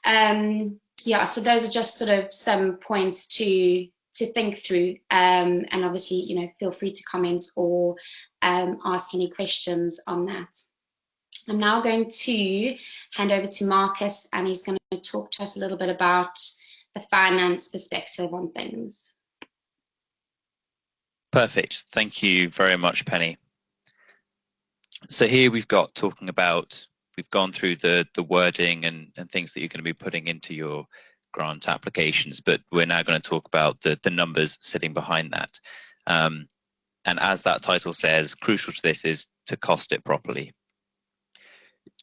So those are just sort of some points to think through, and obviously, feel free to comment or ask any questions on that. I'm now going to hand over to Marcus, and he's going to talk to us a little bit about the finance perspective on things. Perfect. Thank you very much, Penny. So here we've got talking about, we've gone through the wording and things that you're going to be putting into your grant applications, but we're now going to talk about the numbers sitting behind that. And as that title says, crucial to this is to cost it properly.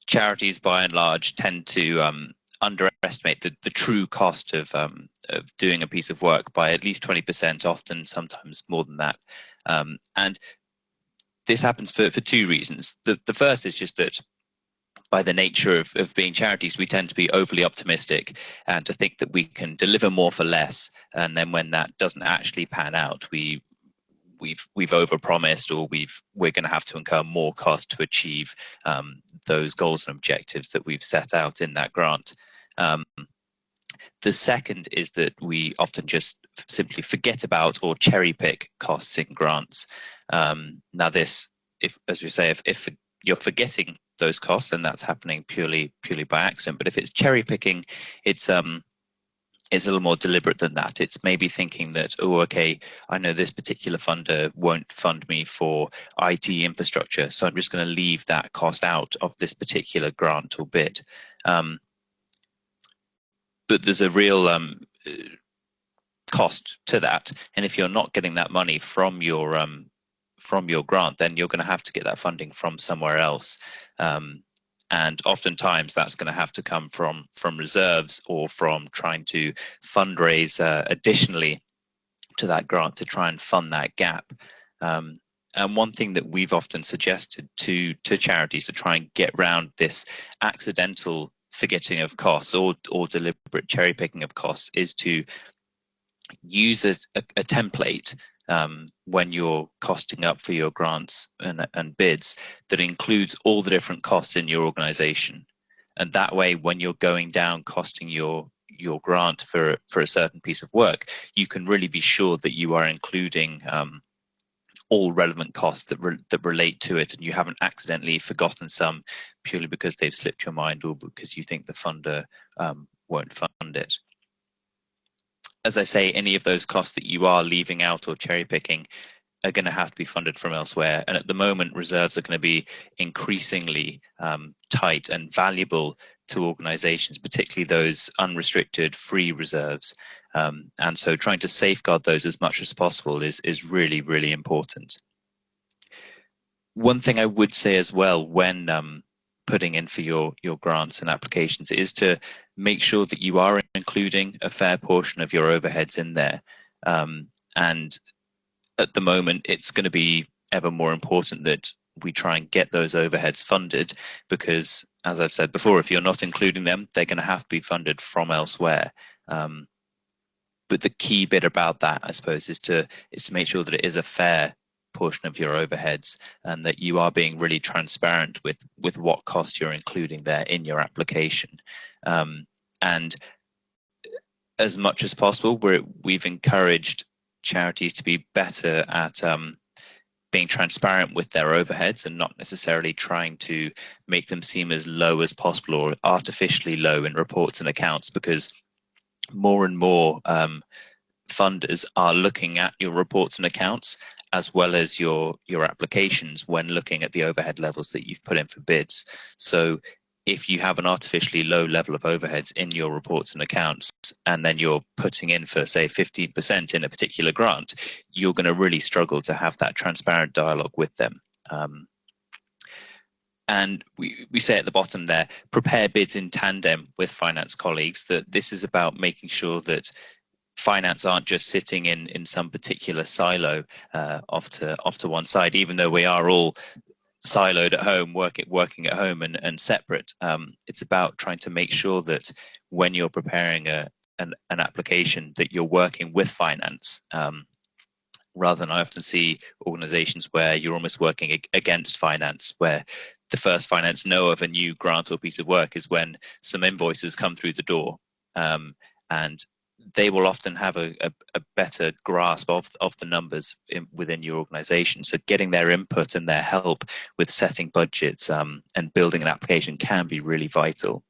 Charities, by and large, tend to underestimate the true cost of doing a piece of work by at least 20%, often sometimes more than that. And this happens for two reasons. The first is just that by the nature of being charities, we tend to be overly optimistic and to think that we can deliver more for less. And then when that doesn't actually pan out, we've overpromised, or we're going to have to incur more cost to achieve those goals and objectives that we've set out in that grant. The second is that we often just simply forget about or cherry pick costs in grants. Now this, as we say, if you're forgetting those costs, then that's happening purely by accident. But if it's cherry picking, it's a little more deliberate than that. It's maybe thinking that, oh, okay, I know this particular funder won't fund me for IT infrastructure, so I'm just going to leave that cost out of this particular grant or bid. But there's a real cost to that, and if you're not getting that money from your grant, then you're going to have to get that funding from somewhere else. And oftentimes that's going to have to come from reserves or from trying to fundraise additionally to that grant to try and fund that gap. And one thing that we've often suggested to charities to try and get around this accidental forgetting of costs or deliberate cherry picking of costs is to use a template when you're costing up for your grants and bids that includes all the different costs in your organization. And that way, when you're going down costing your grant for a certain piece of work, you can really be sure that you are including all relevant costs that relate to it, and you haven't accidentally forgotten some purely because they've slipped your mind or because you think the funder won't fund it. As I say, any of those costs that you are leaving out or cherry picking, are going to have to be funded from elsewhere. And at the moment, reserves are going to be increasingly tight and valuable to organizations, particularly those unrestricted free reserves. And so trying to safeguard those as much as possible is really, really important. One thing I would say as well when putting in for your grants and applications is to make sure that you are including a fair portion of your overheads in there. And at the moment, it's going to be ever more important that we try and get those overheads funded, because, as I've said before, if you're not including them, they're going to have to be funded from elsewhere. But the key bit about that, I suppose, is to make sure that it is a fair portion of your overheads, and that you are being really transparent with what cost you're including there in your application. And as much as possible, we've encouraged charities to be better at being transparent with their overheads and not necessarily trying to make them seem as low as possible or artificially low in reports and accounts, because more and more funders are looking at your reports and accounts as well as your applications when looking at the overhead levels that you've put in for bids. So if you have an artificially low level of overheads in your reports and accounts, and then you're putting in for, say, 15% in a particular grant, you're going to really struggle to have that transparent dialogue with them. And we say at the bottom there, prepare bids in tandem with finance colleagues, that this is about making sure that finance aren't just sitting in some particular silo off to one side, even though we are all siloed at home, working at home and separate. It's about trying to make sure that when you're preparing an application, that you're working with finance, rather than I often see organizations where you're almost working against finance, where the first finance know of a new grant or piece of work is when some invoices come through the door, and they will often have a better grasp of the numbers within your organization. So getting their input and their help with setting budgets and building an application can be really vital.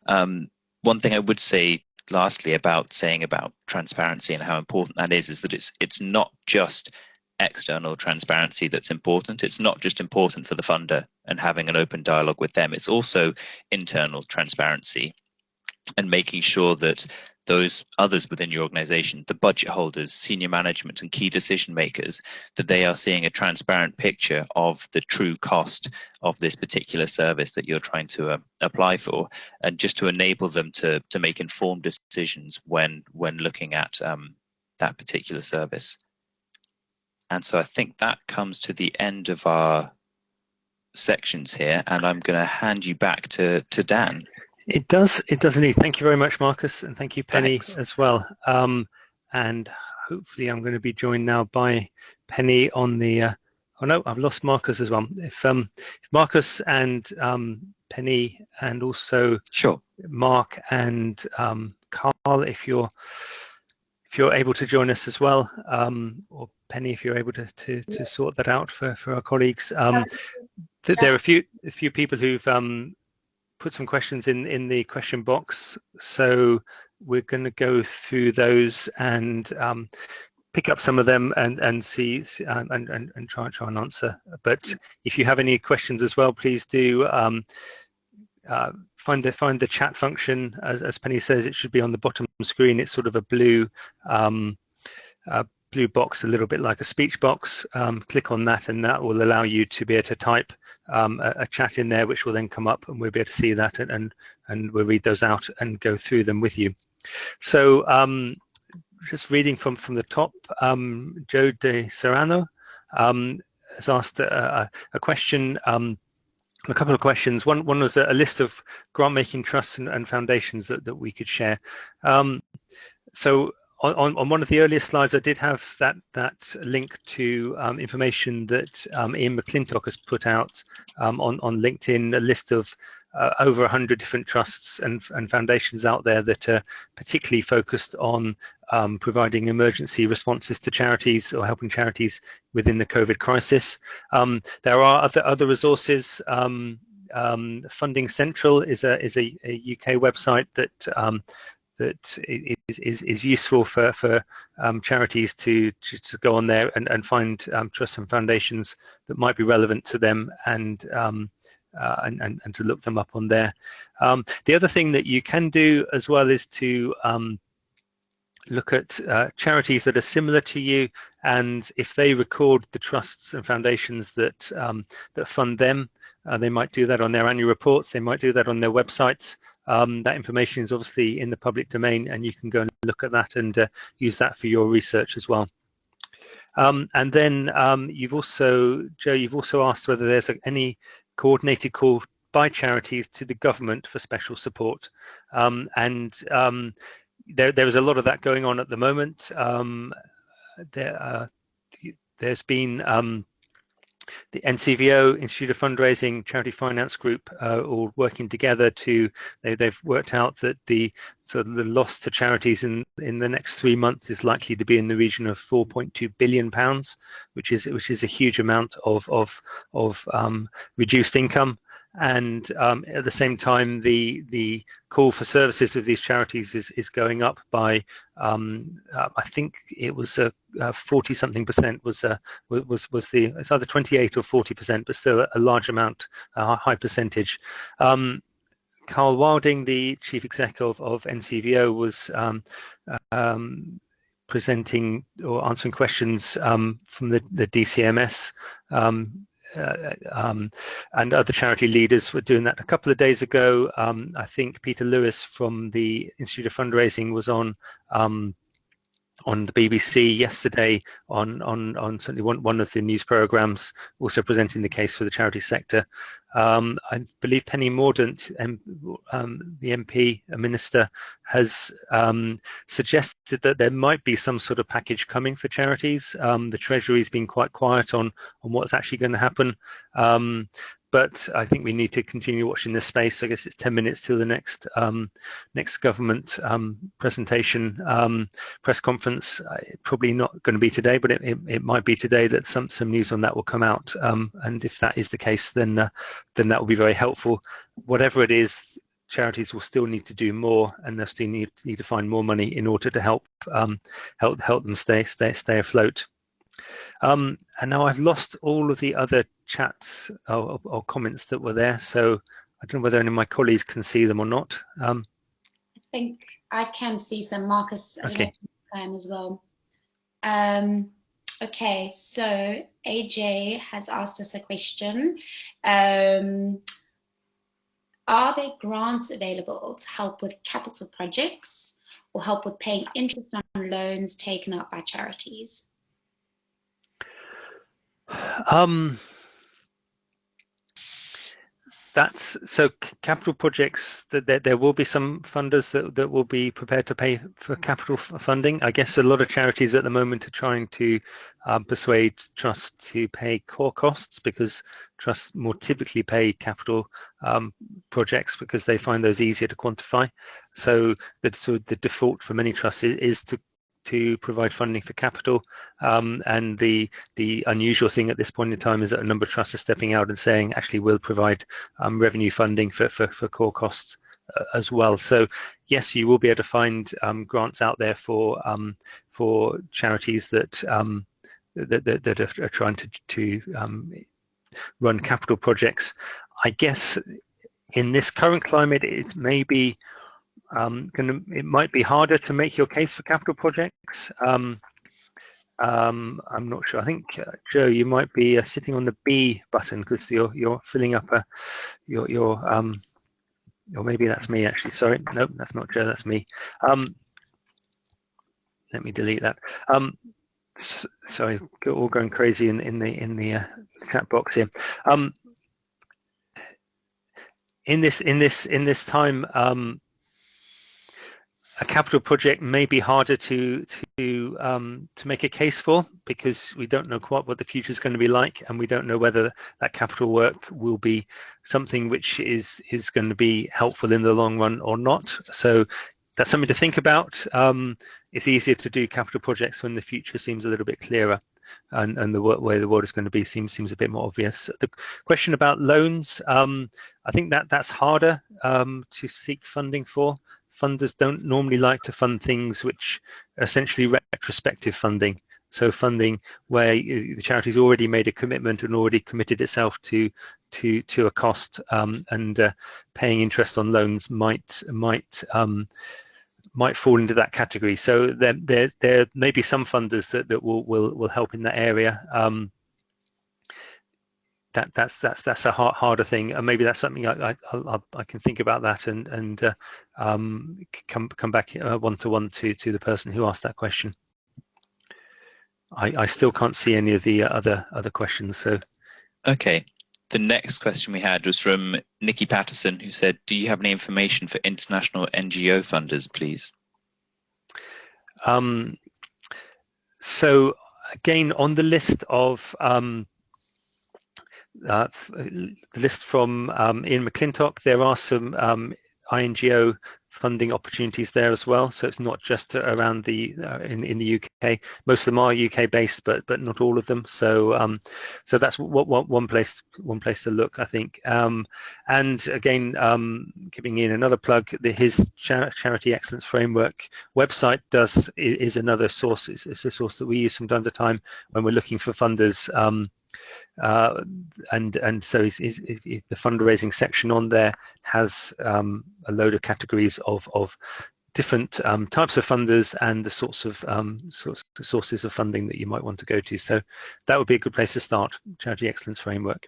One thing I would say lastly about transparency and how important that is that it's not just external transparency that's important. It's not just important for the funder and having an open dialogue with them. It's also internal transparency and making sure that those others within your organization, the budget holders, senior management and key decision makers, that they are seeing a transparent picture of the true cost of this particular service that you're trying to apply for, and just to enable them to make informed decisions when looking at that particular service. And so I think that comes to the end of our sections here, and I'm going to hand you back to Dan. It does indeed. Thank you very much, Marcus, and thank you, Penny, Thanks. as well. And hopefully I'm going to be joined now by Penny on the, oh no, I've lost Marcus as well. If Marcus and Penny, and also Sure. Mark and Carl, if you're able to join us as well, or Penny, if you're able to sort that out for our colleagues. There are a few people who've put some questions in the question box, so we're going to go through those and pick up some of them and see and try and answer. But if you have any questions as well, please do find the chat function. As Penny says, it should be on the bottom screen. It's sort of a blue blue box, a little bit like a speech box. Click on that, and that will allow you to be able to type a chat in there, which will then come up, and we'll be able to see that, and we'll read those out and go through them with you. So just reading from the top, Joe De Serrano has asked a question, a couple of questions. One was a list of grant-making trusts and foundations that we could share. So on one of the earlier slides, I did have that link to information that Ian McClintock has put out on LinkedIn, a list of over 100 different trusts and foundations out there that are particularly focused on providing emergency responses to charities or helping charities within the COVID crisis. There are other resources. Funding Central is a UK website that that is useful for charities to go on there and find trusts and foundations that might be relevant to them and to look them up on there. The other thing that you can do as well is to look at charities that are similar to you, and if they record the trusts and foundations that that fund them, they might do that on their annual reports, they might do that on their websites. That information is obviously in the public domain, and you can go and look at that and use that for your research as well. And then you've also, Joe, you've also asked whether there's any coordinated call by charities to the government for special support. There is a lot of that going on at the moment. There's been the NCVO, Institute of Fundraising, Charity Finance Group, all working together to. They've worked out that the loss to charities in the next 3 months is likely to be in the region of £4.2 billion, which is a huge amount of reduced income. And at the same time, the call for services of these charities is going up by I think it was 40-something% was it's either 28 or 40%, but still a large amount, a high percentage. Carl Wilding, the chief exec of NCVO, was presenting or answering questions from the DCMS. And other charity leaders were doing that a couple of days ago. I think Peter Lewis from the Institute of Fundraising was on the BBC yesterday on certainly one of the news programs, also presenting the case for the charity sector. I believe Penny Mordaunt, the MP, a minister, has suggested that there might be some sort of package coming for charities. The Treasury's been quite quiet on what's actually going to happen. But I think we need to continue watching this space. I guess it's 10 minutes till the next government presentation, press conference. Probably not going to be today, but it might be today that some news on that will come out. And if that is the case, then that will be very helpful. Whatever it is, charities will still need to do more, and they'll still need to find more money in order to help them stay afloat. And now I've lost all of the other chats or comments that were there, so I don't know whether any of my colleagues can see them or not. I think I can see some. Marcus, I don't know if you can as well. Okay, so AJ has asked us a question. Are there grants available to help with capital projects or help with paying interest on loans taken out by charities? So capital projects, there will be some funders that will be prepared to pay for capital funding. I guess a lot of charities at the moment are trying to persuade trusts to pay core costs, because trusts more typically pay capital projects because they find those easier to quantify. So the default for many trusts is to provide funding for capital, and the unusual thing at this point in time is that a number of trusts are stepping out and saying, actually, we'll provide revenue funding for core costs as well. So yes, you will be able to find grants out there for charities that are trying to run capital projects. I guess in this current climate, it may be it might be harder to make your case for capital projects. I'm not sure. I think Joe, you might be sitting on the B button because you're filling up or maybe that's me actually. Sorry, no, that's not Joe. That's me. Let me delete that. Sorry, all going crazy in the chat box here. In this time. A capital project may be harder to make a case for, because we don't know quite what the future is going to be like, and we don't know whether that capital work will be something which is going to be helpful in the long run or not. So that's something to think about. It's easier to do capital projects when the future seems a little bit clearer, and the way the world is going to be seems a bit more obvious. The question about loans, I think that's harder to seek funding for funders don't normally like to fund things which are essentially retrospective funding. So funding where the charity's already made a commitment and already committed itself to a cost, and paying interest on loans might fall into that category. So there may be some funders that will help in that area. That's a harder thing, and maybe that's something I can think about that and come back one-to-one to the person who asked that question. I still can't see any of the other questions. So, okay. The next question we had was from Nikki Patterson, who said, "Do you have any information for international NGO funders, please?" So again, on the list of the list from Ian McClintock, there are some INGO funding opportunities there as well. So it's not just around the in the UK. Most of them are UK based, but not all of them. So so that's one place to look, I think. And again, giving in another plug, his Charity Excellence Framework website is another source. It's a source that we use from time to time when we're looking for funders. And so the fundraising section on there has a load of categories of different types of funders and the sorts of sources of funding that you might want to go to. So that would be a good place to start, Charity Excellence Framework.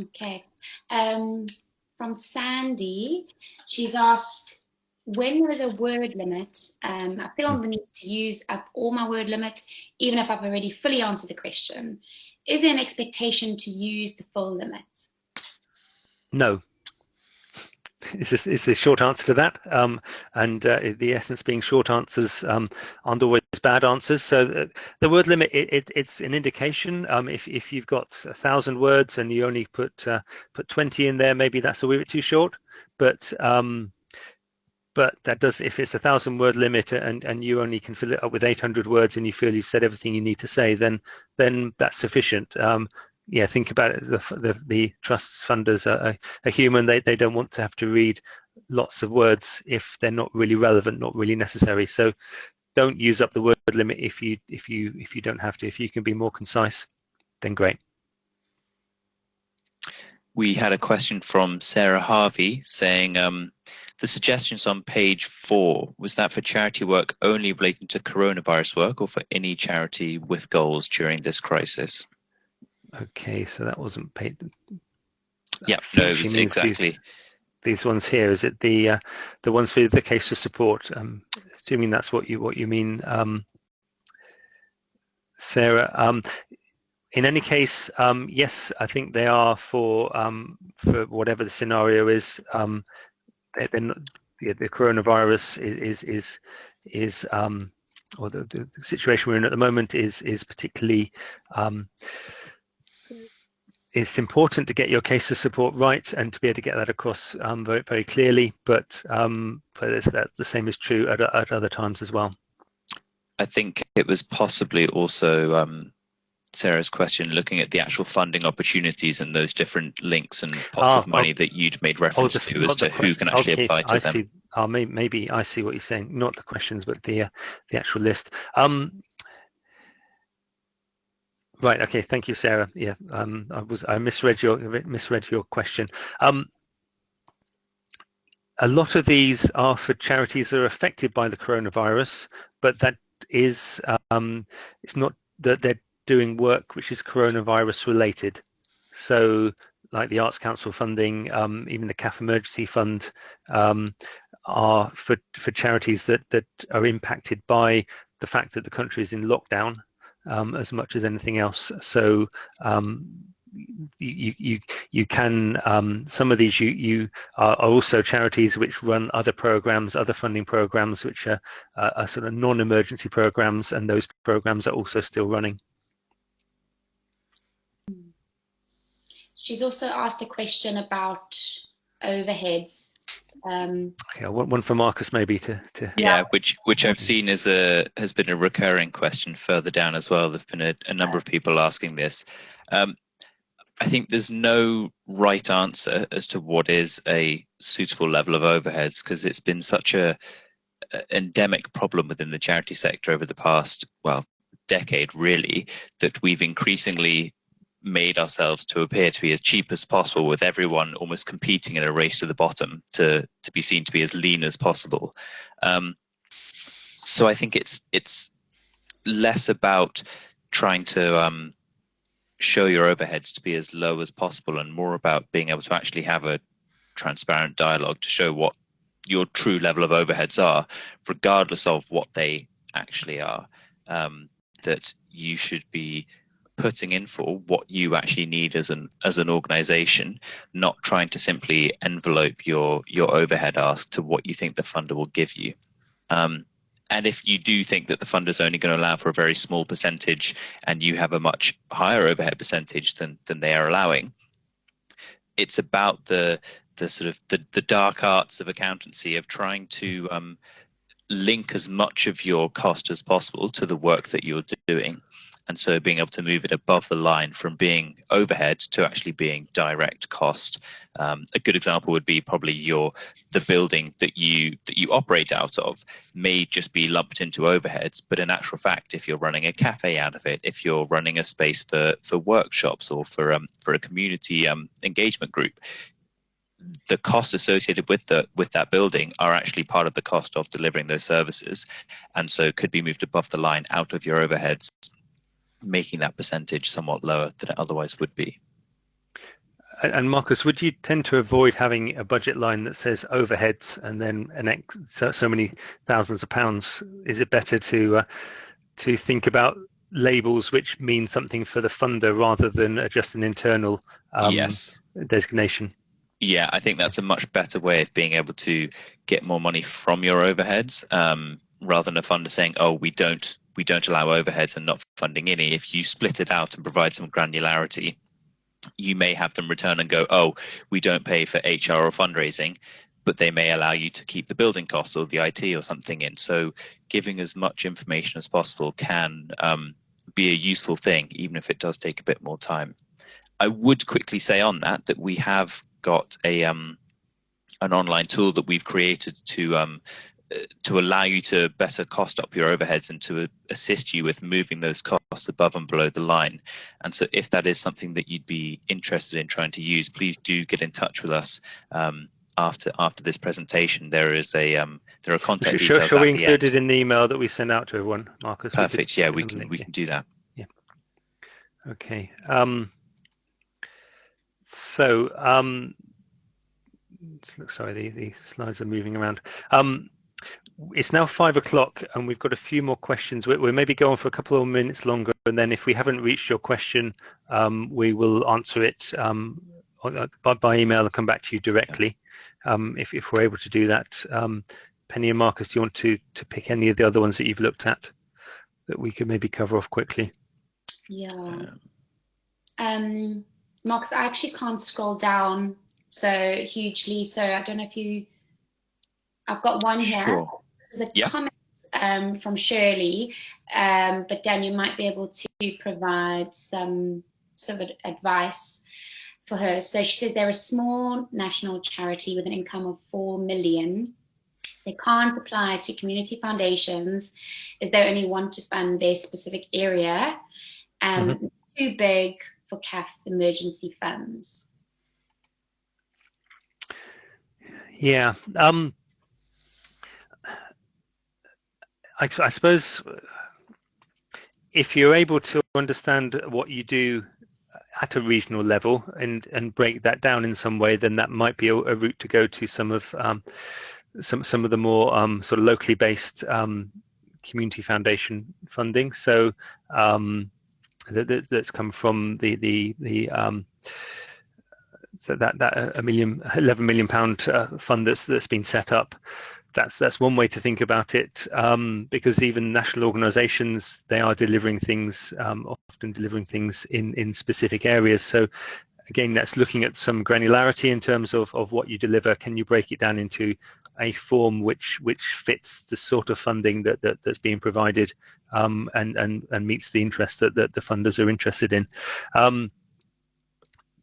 Okay. From Sandy, she's asked, when there is a word limit, I feel the need to use up all my word limit, even if I've already fully answered the question. Is there an expectation to use the full limit? No. It's a short answer to that, and the essence being short answers aren't always bad answers. So the word limit, it's an indication. If you've got 1,000 words and you only put 20 in there, maybe that's a wee bit too short. But that does, if it's 1,000 word limit and you only can fill it up with 800 words and you feel you've said everything you need to say, then that's sufficient. Yeah, think about it. The trusts funders are human. They don't want to have to read lots of words if they're not really relevant, not really necessary. So don't use up the word limit if you don't have to. If you can be more concise, then great. We had a question from Sarah Harvey saying, the suggestions on page 4, was that for charity work only relating to coronavirus work or for any charity with goals during this crisis? Okay, so that wasn't paid. Yeah, no, exactly. These ones here, is it the ones for the case of support? Assuming that's what you mean, Sarah. In any case, yes, I think they are for whatever the scenario is. They're not, the coronavirus is or the situation we're in at the moment is particularly. It's important to get your case of support right and to be able to get that across very, very clearly. But the same is true at other times as well. I think it was possibly also Sarah's question, looking at the actual funding opportunities and those different links and pots of money that you'd made reference to as to who can actually apply to them. See. Maybe I see what you're saying. Not the questions, but the actual list. Right. Okay. Thank you, Sarah. Yeah. I misread your question. A lot of these are for charities that are affected by the coronavirus, but that is it's not that they're doing work which is coronavirus related. So like the Arts Council funding, even the CAF Emergency Fund are for charities that are impacted by the fact that the country is in lockdown as much as anything else. So you can some of these you are also charities which run other programs, other funding programs which are sort of non-emergency programs, and those programs are also still running. She's also asked a question about overheads. Yeah, one for Marcus maybe to yeah, which I've seen has been a recurring question further down as well. There've been a number of people asking this. I think there's no right answer as to what is a suitable level of overheads, because it's been such a endemic problem within the charity sector over the past, decade really, that we've increasingly made ourselves to appear to be as cheap as possible, with everyone almost competing in a race to the bottom to be seen to be as lean as possible. So I think it's less about trying to show your overheads to be as low as possible, and more about being able to actually have a transparent dialogue to show what your true level of overheads are, regardless of what they actually are. That you should be putting in for what you actually need as an organization, not trying to simply envelope your overhead ask to what you think the funder will give you. And if you do think that the funder is only going to allow for a very small percentage, and you have a much higher overhead percentage than they are allowing, it's about the sort of the dark arts of accountancy of trying to link as much of your cost as possible to the work that you're doing. And so being able to move it above the line from being overhead to actually being direct cost. A good example would be probably the building that you operate out of may just be lumped into overheads, but in actual fact, if you're running a cafe out of it, if you're running a space for workshops or for a community engagement group, the costs associated with that building are actually part of the cost of delivering those services, and so could be moved above the line out of your overheads, making that percentage somewhat lower than it otherwise would be. And Marcus, would you tend to avoid having a budget line that says overheads and then so many thousands of pounds? Is it better to think about labels which mean something for the funder rather than just an internal Yes. designation? Yeah, I think that's a much better way of being able to get more money from your overheads, rather than a funder saying, "Oh, we don't allow overheads and not funding any." If you split it out and provide some granularity, you may have them return and go, "Oh, we don't pay for HR or fundraising," but they may allow you to keep the building costs or the IT or something in. So giving as much information as possible can be a useful thing, even if it does take a bit more time. I would quickly say on that we have got an online tool that we've created to allow you to better cost up your overheads and to assist you with moving those costs above and below the line. And so if that is something that you'd be interested in trying to use, please do get in touch with us after this presentation. There are contact details shall we at the include end. it in the email that we send out to everyone, Marcus? Perfect. Yeah, we can do that. Yeah. Okay. So sorry, the slides are moving around. It's now 5 o'clock and we've got a few more questions. We'll maybe go on for a couple of minutes longer, and then if we haven't reached your question, we will answer it by email and come back to you directly, if we're able to do that. Penny and Marcus, do you want to pick any of the other ones that you've looked at that we could maybe cover off quickly? Yeah. Marcus, I actually can't scroll down so hugely, so I don't know if I've got one here. Sure. There's a comment from Shirley, but Dan, you might be able to provide some sort of advice for her. So she says they're a small national charity with an income of 4 million. They can't apply to community foundations as they only want to fund their specific area. Too big for CAF emergency funds. Yeah. I suppose if you're able to understand what you do at a regional level and break that down in some way, then that might be a route to go to some of the more sort of locally based community foundation funding. So that's come from the so that £11 million fund that's been set up. That's one way to think about it, because even national organisations, they are delivering things, often delivering things in specific areas. So again, that's looking at some granularity in terms of what you deliver. Can you break it down into a form which fits the sort of funding that's being provided, and meets the interest that the funders are interested in?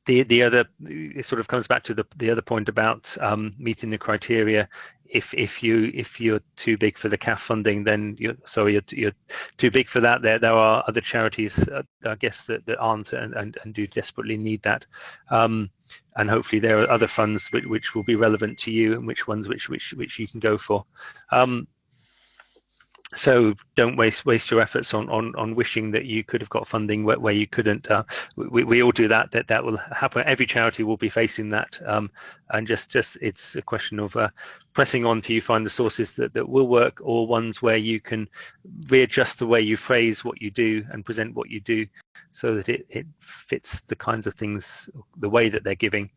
the other, it sort of comes back to the other point about meeting the criteria. If you're too big for the CAF funding, then you're too big for that. There are other charities, I guess, that aren't and do desperately need that. And hopefully there are other funds which will be relevant to you, and which ones which you can go for. So don't waste your efforts on wishing that you could have got funding where you couldn't. We all do that. That will happen. Every charity will be facing that, and just it's a question of pressing on till you find the sources that will work, or ones where you can readjust the way you phrase what you do and present what you do, so that it fits the kinds of things, the way that they're giving.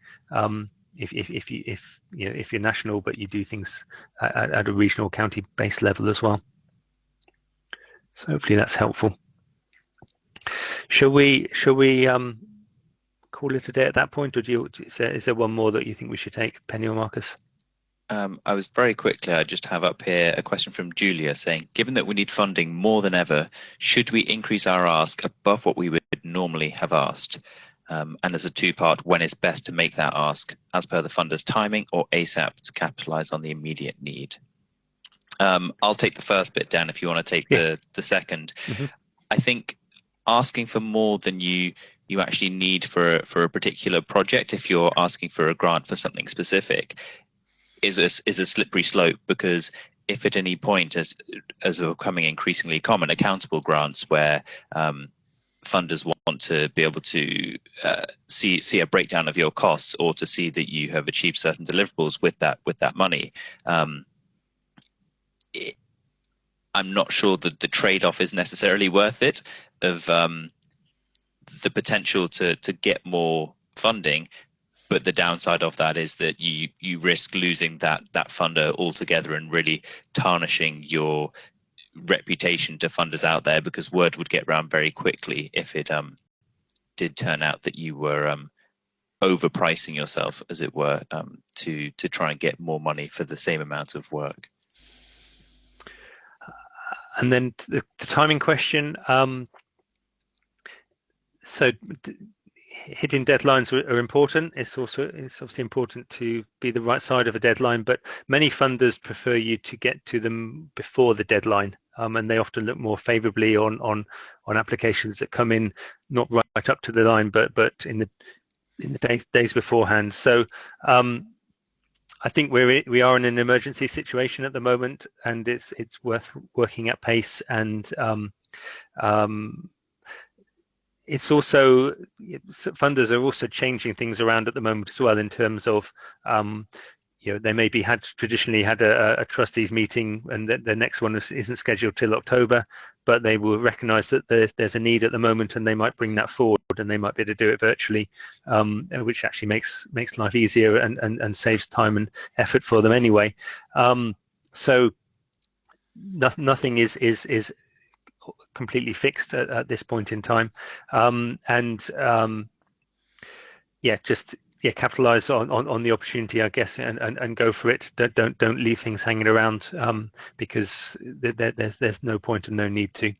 If you're national, but you do things at a regional, county-based level as well. So hopefully that's helpful. Shall we call it a day at that point, or is there one more that you think we should take, Penny or Marcus? I was very quickly, I just have up here a question from Julia saying, given that we need funding more than ever, should we increase our ask above what we would normally have asked? And as a two-part, when is best to make that ask, as per the funder's timing or ASAP to capitalise on the immediate need? I'll take the first bit, Dan, if you want to take the second. Mm-hmm. I think asking for more than you actually need for a particular project, if you're asking for a grant for something specific, is a slippery slope, because if at any point, as are becoming increasingly common, accountable grants where funders want to be able to see a breakdown of your costs, or to see that you have achieved certain deliverables with that money, I'm not sure that the trade-off is necessarily worth it, of the potential to get more funding, but the downside of that is that you risk losing that funder altogether and really tarnishing your reputation to funders out there, because word would get around very quickly if it did turn out that you were overpricing yourself, as it were, to try and get more money for the same amount of work. And then the timing question. So hitting deadlines are important. It's obviously important to be the right side of a deadline, but many funders prefer you to get to them before the deadline, and they often look more favourably on applications that come in not right up to the line, but in the days beforehand. So I think we are in an emergency situation at the moment, and it's worth working at pace. And it's also, funders are also changing things around at the moment as well, in terms of they maybe traditionally had a trustees meeting, and the next one isn't scheduled till October, but they will recognise that there's a need at the moment, and they might bring that forward, and they might be able to do it virtually, which actually makes life easier and saves time and effort for them anyway. So nothing is completely fixed at this point in time, capitalize on the opportunity, I guess, and go for it. Don't leave things hanging around, because there's no point and no need to.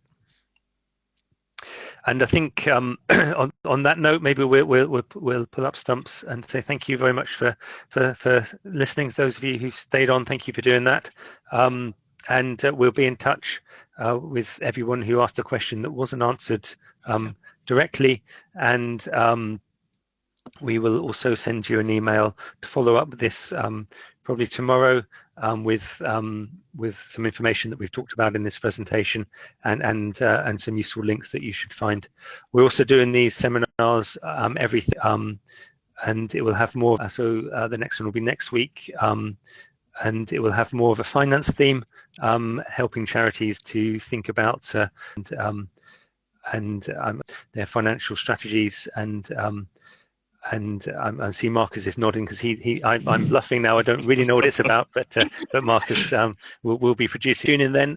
And I think on that note, maybe we'll pull up stumps and say thank you very much for listening. Those of you who stayed on, thank you for doing that. And we'll be in touch with everyone who asked a question that wasn't answered directly, and we will also send you an email to follow up with this probably tomorrow, with some information that we've talked about in this presentation, and some useful links that you should find. We're also doing these seminars and it will have more. So the next one will be next week, and it will have more of a finance theme, helping charities to think about their financial strategies, and I see Marcus is nodding, because I'm bluffing now. I don't really know what it's about, but Marcus will be producing. Tune in then,